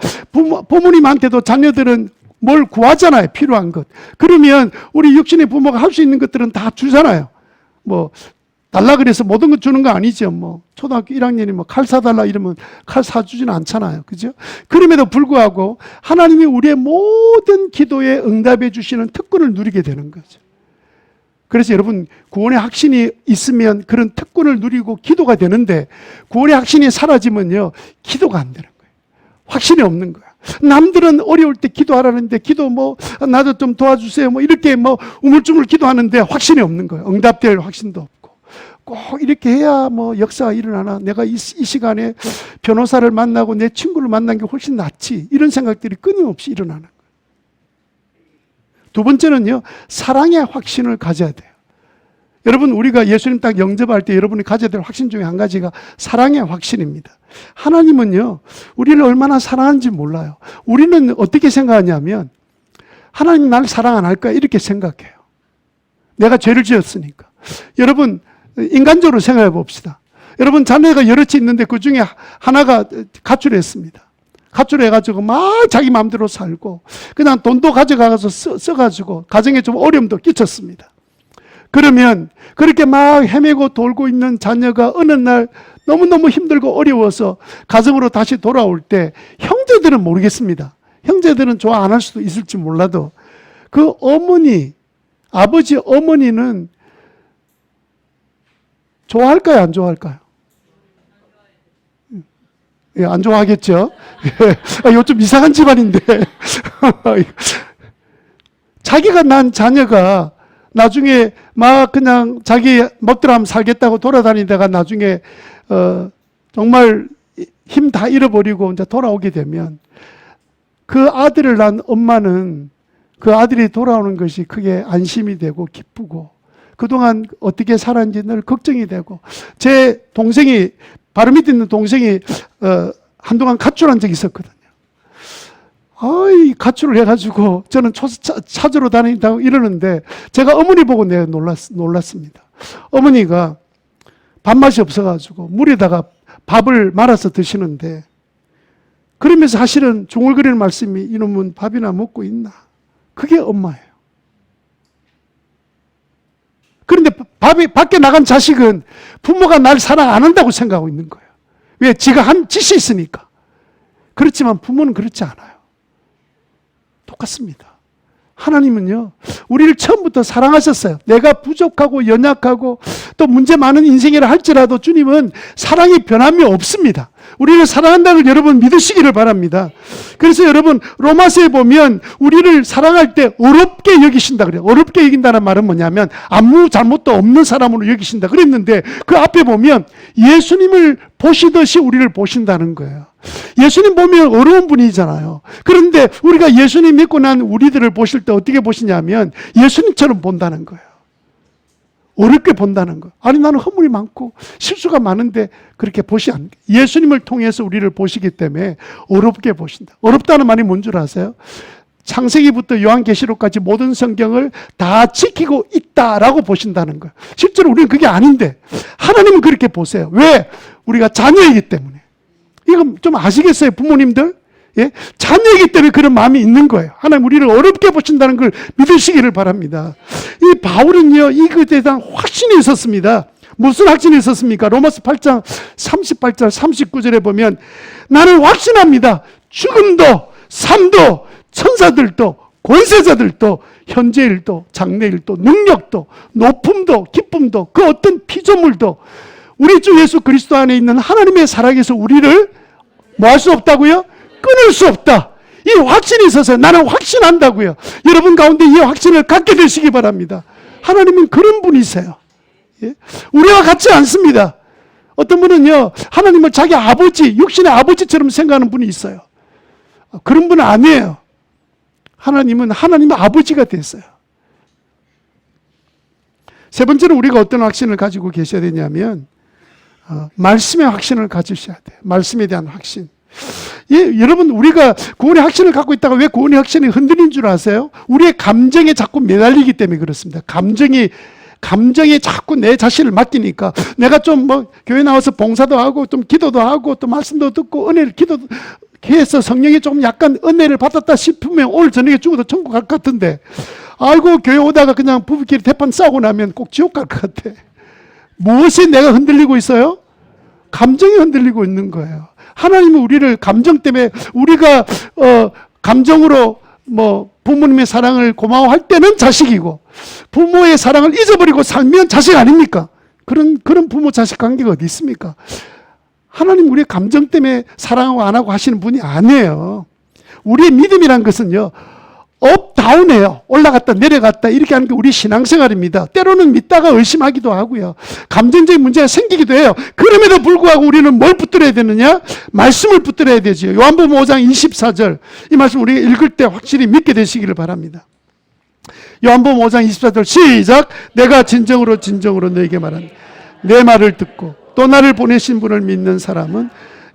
S1: 부모님한테도 자녀들은 뭘 구하잖아요. 필요한 것. 그러면 우리 육신의 부모가 할 수 있는 것들은 다 주잖아요. 달라 그래서 모든 것 주는 거 아니죠. 초등학교 1학년이 칼 사달라 이러면 칼 사주지는 않잖아요. 그죠? 그럼에도 불구하고 하나님이 우리의 모든 기도에 응답해 주시는 특권을 누리게 되는 거죠. 그래서 여러분 구원의 확신이 있으면 그런 특권을 누리고 기도가 되는데 구원의 확신이 사라지면요. 기도가 안 되는 거예요. 확신이 없는 거예요. 남들은 어려울 때 기도하라는데 나도 좀 도와주세요 이렇게 우물쭈물 기도하는데 확신이 없는 거예요. 응답될 확신도 없고 꼭 이렇게 해야 역사가 일어나나 내가 이 시간에 변호사를 만나고 내 친구를 만난 게 훨씬 낫지 이런 생각들이 끊임없이 일어나는 거예요. 두 번째는요. 사랑의 확신을 가져야 돼요. 여러분 우리가 예수님 딱 영접할 때 여러분이 가져야 될 확신 중에 한 가지가 사랑의 확신입니다. 하나님은요 우리를 얼마나 사랑하는지 몰라요. 우리는 어떻게 생각하냐면 하나님 나를 사랑 안 할까 이렇게 생각해요. 내가 죄를 지었으니까. 여러분 인간적으로 생각해 봅시다. 여러분 자녀가 여럿이 있는데 그 중에 하나가 가출했습니다. 가출해가지고 막 자기 마음대로 살고 그냥 돈도 가져가서 써가지고 가정에 좀 어려움도 끼쳤습니다. 그러면 그렇게 막 헤매고 돌고 있는 자녀가 어느 날 너무너무 힘들고 어려워서 가정으로 다시 돌아올 때 형제들은 모르겠습니다. 형제들은 좋아 안 할 수도 있을지 몰라도 그 아버지 어머니는 좋아할까요? 안 좋아할까요? 안 좋아하겠죠? 이거 좀 이상한 집안인데 자기가 난 자녀가 나중에 막 그냥 자기 멋대로 하면 살겠다고 돌아다니다가 나중에 정말 힘 다 잃어버리고 이제 돌아오게 되면 그 아들을 낳은 엄마는 그 아들이 돌아오는 것이 크게 안심이 되고 기쁘고 그동안 어떻게 살았는지 늘 걱정이 되고 제 동생이 바로 밑에 있는 동생이 한동안 가출한 적이 있었거든요. 가출을 해가지고 저는 찾으러 다닌다고 이러는데 제가 어머니 보고 내가 놀랐습니다. 어머니가 밥맛이 없어가지고 물에다가 밥을 말아서 드시는데 그러면서 사실은 중얼거리는 말씀이 이놈은 밥이나 먹고 있나? 그게 엄마예요. 그런데 밖에 나간 자식은 부모가 날 사랑 안 한다고 생각하고 있는 거예요. 왜? 지가 한 짓이 있으니까. 그렇지만 부모는 그렇지 않아요. 똑같습니다. 하나님은요, 우리를 처음부터 사랑하셨어요. 내가 부족하고 연약하고 또 문제 많은 인생이라 할지라도 주님은 사랑이 변함이 없습니다. 우리를 사랑한다는 걸 여러분 믿으시기를 바랍니다. 그래서 여러분 로마서에 보면 우리를 사랑할 때 어렵게 여기신다 그래요. 어렵게 여긴다는 말은 뭐냐면 아무 잘못도 없는 사람으로 여기신다 그랬는데 그 앞에 보면 예수님을 보시듯이 우리를 보신다는 거예요. 예수님 보면 어려운 분이잖아요. 그런데 우리가 예수님 믿고 난 우리들을 보실 때 어떻게 보시냐면 예수님처럼 본다는 거예요. 어렵게 본다는 거. 아니 나는 허물이 많고 실수가 많은데 그렇게 예수님을 통해서 우리를 보시기 때문에 어렵게 보신다. 어렵다는 말이 뭔 줄 아세요? 창세기부터 요한계시록까지 모든 성경을 다 지키고 있다라고 보신다는 거예요. 실제로 우리는 그게 아닌데 하나님은 그렇게 보세요. 왜? 우리가 자녀이기 때문에. 이거 좀 아시겠어요, 부모님들? 예? 자녀이기 때문에 그런 마음이 있는 거예요. 하나님 우리를 어렵게 보신다는 걸 믿으시기를 바랍니다. 이 바울은요, 이것에 대한 확신이 있었습니다. 무슨 확신이 있었습니까? 로마서 8장 38절 39절에 보면 나는 확신합니다. 죽음도 삶도 천사들도 권세자들도 현재일도 장래일도 능력도 높음도 기쁨도 그 어떤 피조물도 우리 주 예수 그리스도 안에 있는 하나님의 사랑에서 우리를 뭐 할 수 없다고요? 끊을 수 없다. 이 확신이 있어서 나는 확신한다고요. 여러분 가운데 이 확신을 갖게 되시기 바랍니다. 하나님은 그런 분이세요. 예? 우리와 같지 않습니다. 어떤 분은요, 하나님을 자기 아버지, 육신의 아버지처럼 생각하는 분이 있어요. 그런 분은 아니에요. 하나님은 하나님의 아버지가 됐어요. 세 번째로 우리가 어떤 확신을 가지고 계셔야 되냐면 말씀의 확신을 가지셔야 돼요. 말씀에 대한 확신. 예, 여러분 우리가 구원의 확신을 갖고 있다가 왜 구원의 확신이 흔들린 줄 아세요? 우리의 감정에 자꾸 매달리기 때문에 그렇습니다. 감정에 자꾸 내 자신을 맡기니까 내가 좀 교회 나와서 봉사도 하고 좀 기도도 하고 또 말씀도 듣고 은혜를 기도해서 성령이 좀 약간 은혜를 받았다 싶으면 오늘 저녁에 죽어도 천국 갈 것 같은데 아이고 교회 오다가 그냥 부부끼리 대판 싸우고 나면 꼭 지옥 갈 것 같아. 무엇이 내가 흔들리고 있어요? 감정이 흔들리고 있는 거예요. 하나님은 우리를 감정 때문에 우리가 감정으로 부모님의 사랑을 고마워할 때는 자식이고 부모의 사랑을 잊어버리고 살면 자식 아닙니까? 그런 부모 자식 관계가 어디 있습니까? 하나님 우리의 감정 때문에 사랑하고 안 하고 하시는 분이 아니에요. 우리의 믿음이란 것은요, 업 다운해요. 올라갔다 내려갔다 이렇게 하는 게 우리 신앙생활입니다. 때로는 믿다가 의심하기도 하고요. 감정적인 문제가 생기기도 해요. 그럼에도 불구하고 우리는 뭘 붙들어야 되느냐? 말씀을 붙들어야 되죠. 요한복음 5장 24절 이 말씀 우리가 읽을 때 확실히 믿게 되시기를 바랍니다. 요한복음 5장 24절 시작. 내가 진정으로 너에게 말한다. 내 말을 듣고 또 나를 보내신 분을 믿는 사람은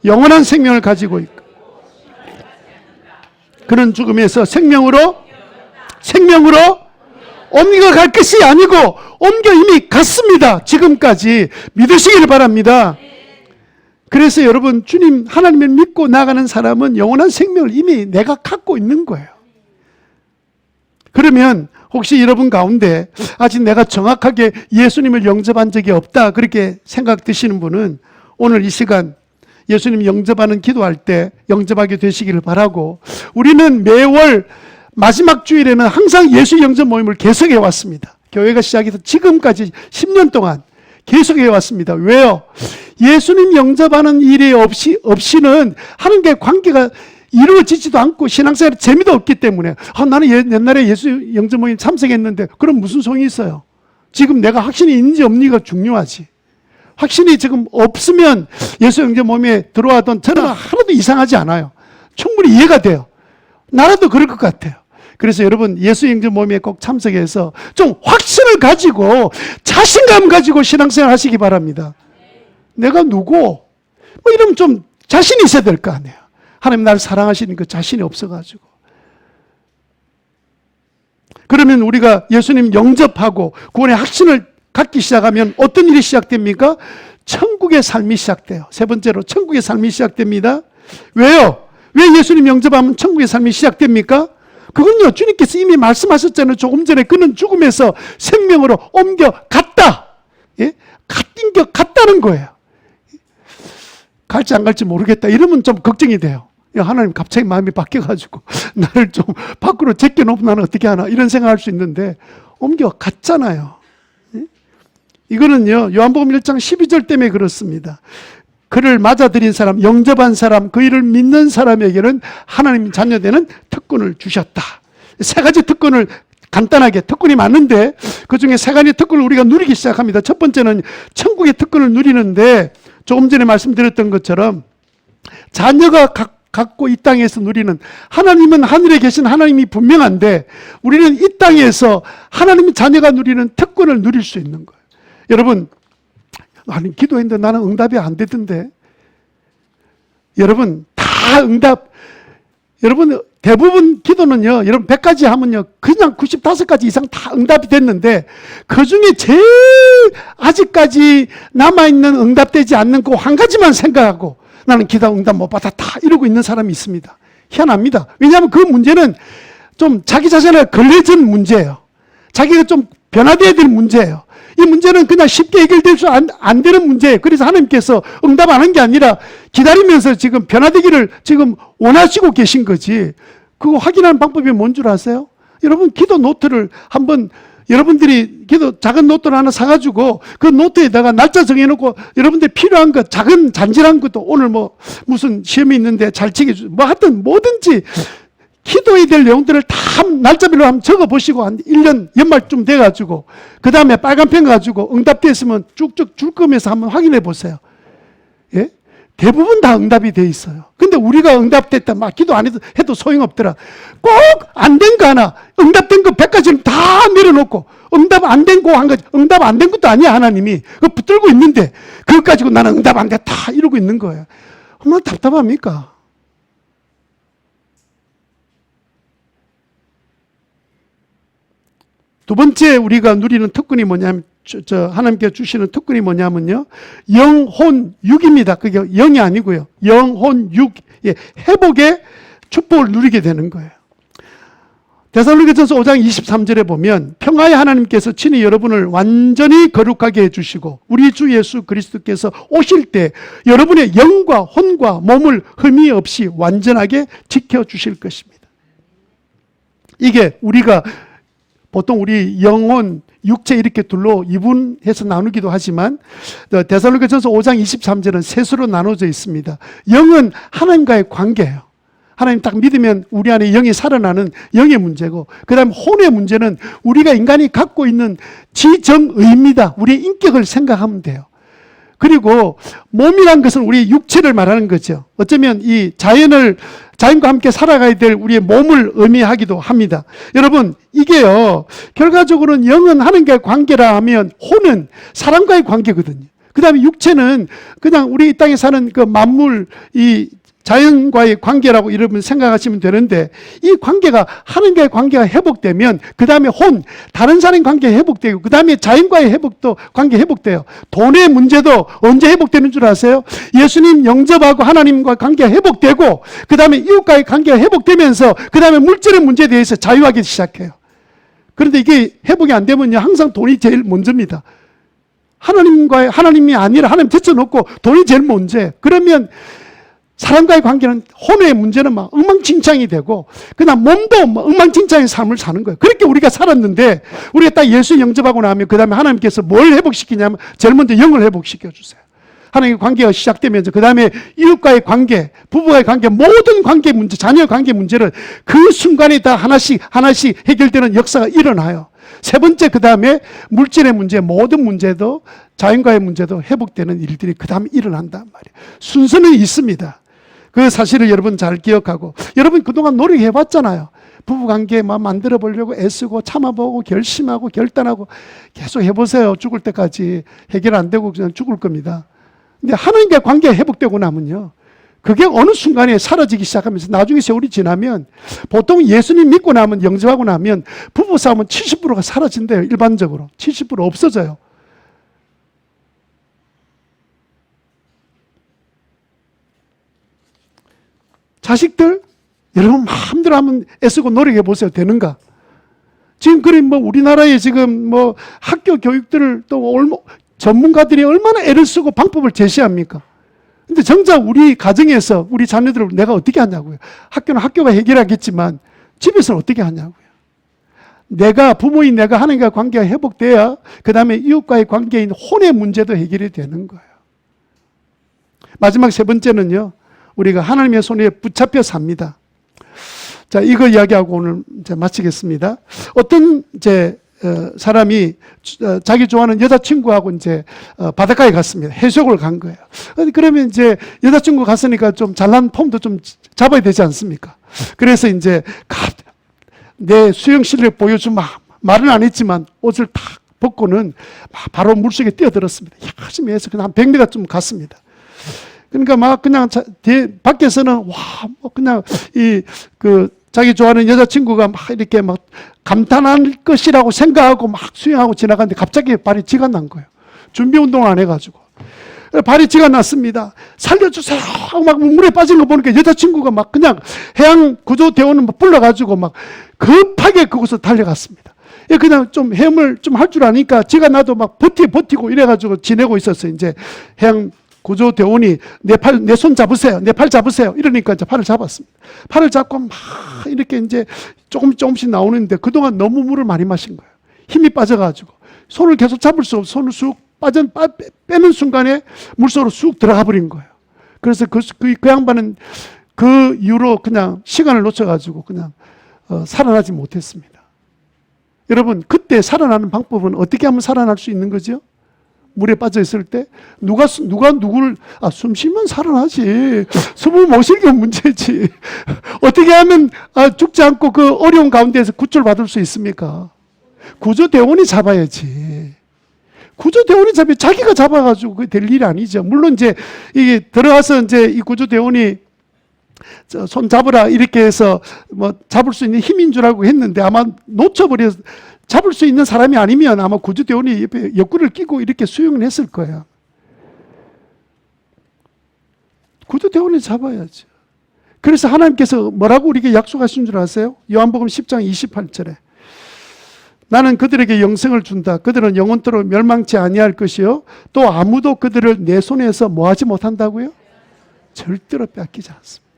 S1: 영원한 생명을 가지고 있고 그는 죽음에서 생명으로 옮겨갈 것이 아니고 옮겨 이미 갔습니다. 지금까지 믿으시기를 바랍니다. 그래서 여러분 주님 하나님을 믿고 나가는 사람은 영원한 생명을 이미 내가 갖고 있는 거예요. 그러면 혹시 여러분 가운데 아직 내가 정확하게 예수님을 영접한 적이 없다 그렇게 생각 드시는 분은 오늘 이 시간 예수님 영접하는 기도할 때 영접하게 되시기를 바라고 우리는 매월 마지막 주일에는 항상 예수 영접 모임을 계속해 왔습니다. 교회가 시작해서 지금까지 10년 동안 계속해 왔습니다. 왜요? 예수님 영접하는 일이 없이는 하나님과의 관계가 이루어지지도 않고 신앙생활에 재미도 없기 때문에 나는 옛날에 예수 영접 모임 참석했는데 그럼 무슨 소용이 있어요? 지금 내가 확신이 있는지 없는지가 중요하지. 확신이 지금 없으면 예수 영접 모임에 들어와도 저는 하나도 이상하지 않아요. 충분히 이해가 돼요. 나라도 그럴 것 같아요. 그래서 여러분 예수 영접 모임에 꼭 참석해서 좀 확신을 가지고 자신감 가지고 신앙생활 하시기 바랍니다. 내가 누구? 이러면 좀 자신이 있어야 될 거 아니에요. 하나님 나를 사랑하시는 그 자신이 없어가지고. 그러면 우리가 예수님 영접하고 구원의 확신을 갖기 시작하면 어떤 일이 시작됩니까? 천국의 삶이 시작돼요. 세 번째로 천국의 삶이 시작됩니다. 왜요? 왜 예수님 영접하면 천국의 삶이 시작됩니까? 그건요 주님께서 이미 말씀하셨잖아요. 조금 전에 그는 죽음에서 생명으로 옮겨갔다. 예? 옮겨갔다는 거예요. 갈지 안 갈지 모르겠다 이러면 좀 걱정이 돼요. 야, 하나님 갑자기 마음이 바뀌어가지고 나를 좀 밖으로 제껴놓으면 나는 어떻게 하나 이런 생각할 수 있는데 옮겨갔잖아요. 이거는요 요한복음 1장 12절 때문에 그렇습니다. 그를 맞아들인 사람, 영접한 사람, 그 일을 믿는 사람에게는 하나님 자녀되는 특권을 주셨다. 세 가지 특권을 간단하게, 특권이 많은데 그중에 세 가지 특권을 우리가 누리기 시작합니다. 첫 번째는 천국의 특권을 누리는데 조금 전에 말씀드렸던 것처럼 자녀가 갖고 이 땅에서 누리는, 하나님은 하늘에 계신 하나님이 분명한데 우리는 이 땅에서 하나님의 자녀가 누리는 특권을 누릴 수 있는 거예요. 여러분, 아니 기도했는데 나는 응답이 안 되던데. 여러분 다 응답. 여러분 대부분 기도는요, 여러분 100가지 하면요 그냥 95가지 이상 다 응답이 됐는데 그 중에 제일 아직까지 남아있는 응답되지 않는 그 한 가지만 생각하고 나는 기도 응답 못 받았다 이러고 있는 사람이 있습니다. 희한합니다. 왜냐하면 그 문제는 좀 자기 자신에 걸려진 문제예요. 자기가 좀 변화되어야 될 문제예요. 이 문제는 그냥 쉽게 해결될 수 안 되는 문제예요. 그래서 하나님께서 응답 안 한 게 아니라 기다리면서 지금 변화되기를 지금 원하시고 계신 거지. 그거 확인하는 방법이 뭔 줄 아세요? 여러분 기도 노트를 한번, 여러분들이 기도 작은 노트를 하나 사가지고 그 노트에다가 날짜 정해놓고 여러분들 필요한 것, 작은 잔질한 것도 오늘 뭐 무슨 시험이 있는데 잘 치게 뭐 하여튼 뭐든지 기도해야 될 내용들을 다 날짜별로 한번 적어보시고 한 1년 연말쯤 돼가지고 그 다음에 빨간 펜 가지고 응답됐으면 쭉쭉 줄 거면서 한번 확인해 보세요. 예? 대부분 다 응답이 돼 있어요. 근데 우리가 응답됐다 막 기도 안 해도 소용없더라. 꼭 안 된 거 하나, 응답된 거 100가지는 다 내려놓고 응답 안 된 거 한 가지, 응답 안 된 것도 아니야 하나님이. 그거 붙들고 있는데 그것 가지고 나는 응답 안 됐다 이러고 있는 거예요. 얼마나 답답합니까? 두 번째 우리가 누리는 특권이 뭐냐면, 하나님께서 주시는 특권이 뭐냐면요, 영혼육입니다. 그게 영이 아니고요. 영혼육, 예, 회복의 축복을 누리게 되는 거예요. 데살로니가전서 5장 23절에 보면 평화의 하나님께서 친히 여러분을 완전히 거룩하게 해주시고 우리 주 예수 그리스도께서 오실 때 여러분의 영과 혼과 몸을 흠이 없이 완전하게 지켜주실 것입니다. 이게 우리가 보통 우리 영혼, 육체 이렇게 둘로 이분해서 나누기도 하지만 데살로니가전서 5장 23절은 셋으로 나눠져 있습니다. 영은 하나님과의 관계예요. 하나님 딱 믿으면 우리 안에 영이 살아나는 영의 문제고, 그 다음에 혼의 문제는 우리가 인간이 갖고 있는 지정의입니다. 우리의 인격을 생각하면 돼요. 그리고 몸이란 것은 우리 육체를 말하는 거죠. 어쩌면 이 자연과 함께 살아가야 될 우리의 몸을 의미하기도 합니다. 여러분, 이게요, 결과적으로는 영은 하나님과의 관계라 하면 혼은 사람과의 관계거든요. 그 다음에 육체는 그냥 우리 이 땅에 사는 그 만물, 이 자연과의 관계라고 여러분 생각하시면 되는데, 이 관계가 하나님과의 관계가 회복되면 그 다음에 혼, 다른 사람의 관계 회복되고 그 다음에 자연과의 관계 회복돼요. 돈의 문제도 언제 회복되는 줄 아세요? 예수님 영접하고 하나님과 관계가 회복되고 그 다음에 이웃과의 관계가 회복되면서 그 다음에 물질의 문제에 대해서 자유하기 시작해요. 그런데 이게 회복이 안 되면요, 항상 돈이 제일 먼저입니다. 하나님이 아니라 하나님 제쳐놓고 돈이 제일 먼저예요. 그러면 사람과의 관계는, 혼의 문제는 막 엉망진창이 되고 그다음 몸도 막 엉망진창의 삶을 사는 거예요. 그렇게 우리가 살았는데 우리가 딱 예수 영접하고 나면 그 다음에 하나님께서 뭘 회복시키냐면 제일 먼저 영을 회복시켜 주세요. 하나님의 관계가 시작되면서 그 다음에 이웃과의 관계, 부부와의 관계, 모든 관계 문제, 자녀 관계 문제를 그 순간에 다 하나씩 해결되는 역사가 일어나요. 세 번째, 그 다음에 물질의 문제, 모든 문제도 자연과의 문제도 회복되는 일들이 그 다음에 일어난단 말이에요. 순서는 있습니다. 그 사실을 여러분 잘 기억하고, 여러분 그동안 노력해봤잖아요. 부부관계 만들어 보려고 애쓰고 참아보고 결심하고 결단하고 계속 해보세요. 죽을 때까지. 해결 안 되고 그냥 죽을 겁니다. 근데 하나님과의 관계가 회복되고 나면요, 그게 어느 순간에 사라지기 시작하면서 나중에 세월이 지나면, 보통 예수님 믿고 나면, 영접하고 나면 부부싸움은 70%가 사라진대요. 일반적으로 70% 없어져요. 자식들, 여러분 마음대로 한번 애쓰고 노력해 보세요. 되는가? 지금 그래 뭐 우리나라에 지금 뭐 학교 교육들을 또 전문가들이 얼마나 애를 쓰고 방법을 제시합니까? 근데 정작 우리 가정에서 우리 자녀들을 내가 어떻게 하냐고요. 학교는 학교가 해결하겠지만 집에서는 어떻게 하냐고요. 부모인 내가 하나님과의 관계가 회복돼야 그 다음에 이웃과의 관계인 혼의 문제도 해결이 되는 거예요. 마지막 세 번째는요, 우리가 하나님의 손에 붙잡혀 삽니다. 자, 이거 이야기하고 오늘 이제 마치겠습니다. 어떤 사람이 자기 좋아하는 여자친구하고 이제 바닷가에 갔습니다. 해수욕을 간 거예요. 그러면 이제 여자친구 갔으니까 좀 잘난 폼도 좀 잡아야 되지 않습니까? 그래서 이제 내 수영 실력 보여주마. 말은 안 했지만 옷을 탁 벗고는 바로 물속에 뛰어들었습니다. 열심히 해서 그냥 한 100m쯤 갔습니다. 그러니까 막 그냥 밖에서는 그냥 자기 좋아하는 여자친구가 막 이렇게 막 감탄할 것이라고 생각하고 막 수영하고 지나가는데 갑자기 발이 쥐가 난 거예요. 준비 운동을 안 해가지고. 발이 쥐가 났습니다. 살려주세요. 막 물에 빠진 거 보니까 여자친구가 막 그냥 해양구조대원을 막 불러가지고 막 급하게 그곳을 달려갔습니다. 그냥 좀 헤엄을 좀 할 줄 아니까 쥐가 나도 막 버티고 이래가지고 지내고 있었어요. 이제 해양구조대원이 내 손 잡으세요. 내 팔 잡으세요. 이러니까 이제 팔을 잡았습니다. 팔을 잡고 막 이렇게 이제 조금씩 나오는데 그동안 너무 물을 많이 마신 거예요. 힘이 빠져가지고. 손을 계속 잡을 수 없어. 손을 쑥 빼는 순간에 물속으로 쑥 들어가 버린 거예요. 그래서 그 양반은 그 이후로 그냥 시간을 놓쳐가지고 그냥 살아나지 못했습니다. 여러분, 그때 살아나는 방법은 어떻게 하면 살아날 수 있는 거죠? 물에 빠져 있을 때 누가 누구를 숨 쉬면 살아나지. 숨을 못 쉴 게 문제지. 어떻게 하면 죽지 않고 그 어려운 가운데에서 구출받을 수 있습니까? 구조대원이 잡아야지. 구조대원이 자기가 잡아가지고 그게 될 일이 아니죠. 물론 이제 이게 들어가서 이제 이 구조대원이 손 잡으라 이렇게 해서 뭐 잡을 수 있는 힘인 줄 알고 했는데 아마 놓쳐버려서 잡을 수 있는 사람이 아니면 아마 구조대원이 옆에 옆구리를 끼고 이렇게 수영을 했을 거예요. 구조대원이 잡아야죠. 그래서 하나님께서 뭐라고 우리에게 약속하신 줄 아세요? 요한복음 10장 28절에 나는 그들에게 영생을 준다. 그들은 영원토록 멸망치 아니할 것이요. 또 아무도 그들을 내 손에서 뭐하지 못한다고요? 절대로 빼앗기지 않습니다.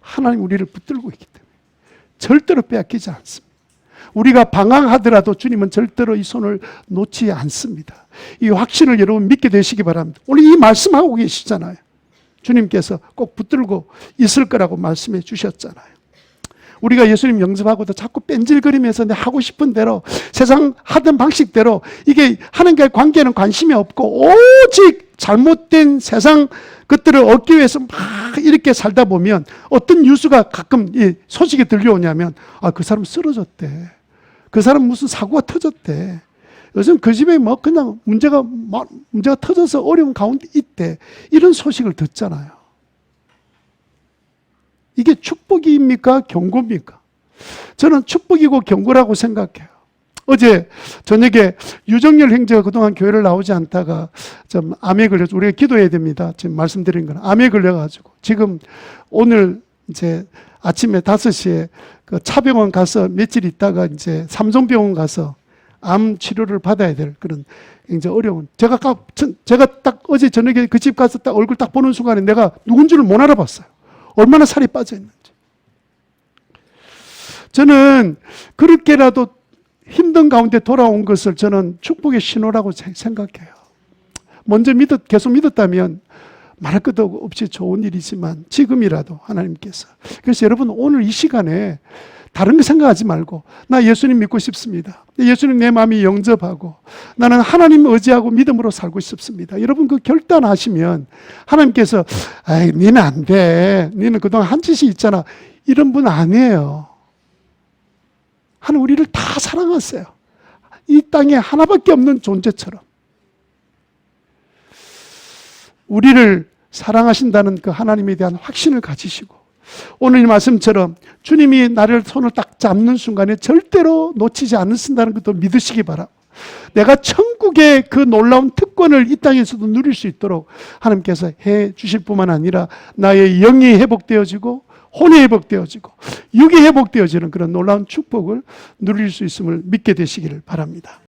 S1: 하나님 우리를 붙들고 있기 때문에 절대로 빼앗기지 않습니다. 우리가 방황하더라도 주님은 절대로 이 손을 놓지 않습니다. 이 확신을 여러분 믿게 되시기 바랍니다. 오늘 이 말씀하고 계시잖아요. 주님께서 꼭 붙들고 있을 거라고 말씀해 주셨잖아요. 우리가 예수님 영접하고도 자꾸 뺀질거리면서 내 하고 싶은 대로 세상 하던 방식대로 이게 하나님과의 관계는 관심이 없고 오직 잘못된 세상 것들을 얻기 위해서 막 이렇게 살다 보면 어떤 뉴스가 가끔 이 소식이 들려오냐면 그 사람 쓰러졌대. 그 사람 무슨 사고가 터졌대. 요즘 그 집에 뭐 그냥 문제가 터져서 어려운 가운데 있대. 이런 소식을 듣잖아요. 이게 축복입니까? 경고입니까? 저는 축복이고 경고라고 생각해요. 어제 저녁에 유정열 형제가 그동안 교회를 나오지 않다가 좀 암에 걸려서 우리가 기도해야 됩니다. 지금 말씀드린 건 암에 걸려가지고 지금 오늘 이제 아침에 5시에 그 차병원 가서 며칠 있다가 이제 삼성병원 가서 암 치료를 받아야 될 그런 굉장히 어려운. 제가 딱 어제 저녁에 그 집 가서 딱 얼굴 딱 보는 순간에 내가 누군지를 못 알아봤어요. 얼마나 살이 빠져 있는지. 저는 그렇게라도 힘든 가운데 돌아온 것을 저는 축복의 신호라고 생각해요. 먼저 계속 믿었다면 말할 것도 없이 좋은 일이지만 지금이라도 하나님께서. 그래서 여러분 오늘 이 시간에 다른 거 생각하지 말고 나 예수님 믿고 싶습니다. 예수님 내 마음이 영접하고 나는 하나님 의지하고 믿음으로 살고 싶습니다. 여러분 그 결단하시면 하나님께서 니는 안 돼. 니는 그동안 한 짓이 있잖아. 이런 분 아니에요. 하나님 우리를 다 사랑하세요. 이 땅에 하나밖에 없는 존재처럼. 우리를 사랑하신다는 그 하나님에 대한 확신을 가지시고 오늘 이 말씀처럼 주님이 나를 손을 딱 잡는 순간에 절대로 놓치지 않으신다는 것도 믿으시기 바랍니다. 내가 천국의 그 놀라운 특권을 이 땅에서도 누릴 수 있도록 하나님께서 해 주실 뿐만 아니라 나의 영이 회복되어지고 혼이 회복되어지고 육이 회복되어지는 그런 놀라운 축복을 누릴 수 있음을 믿게 되시기를 바랍니다.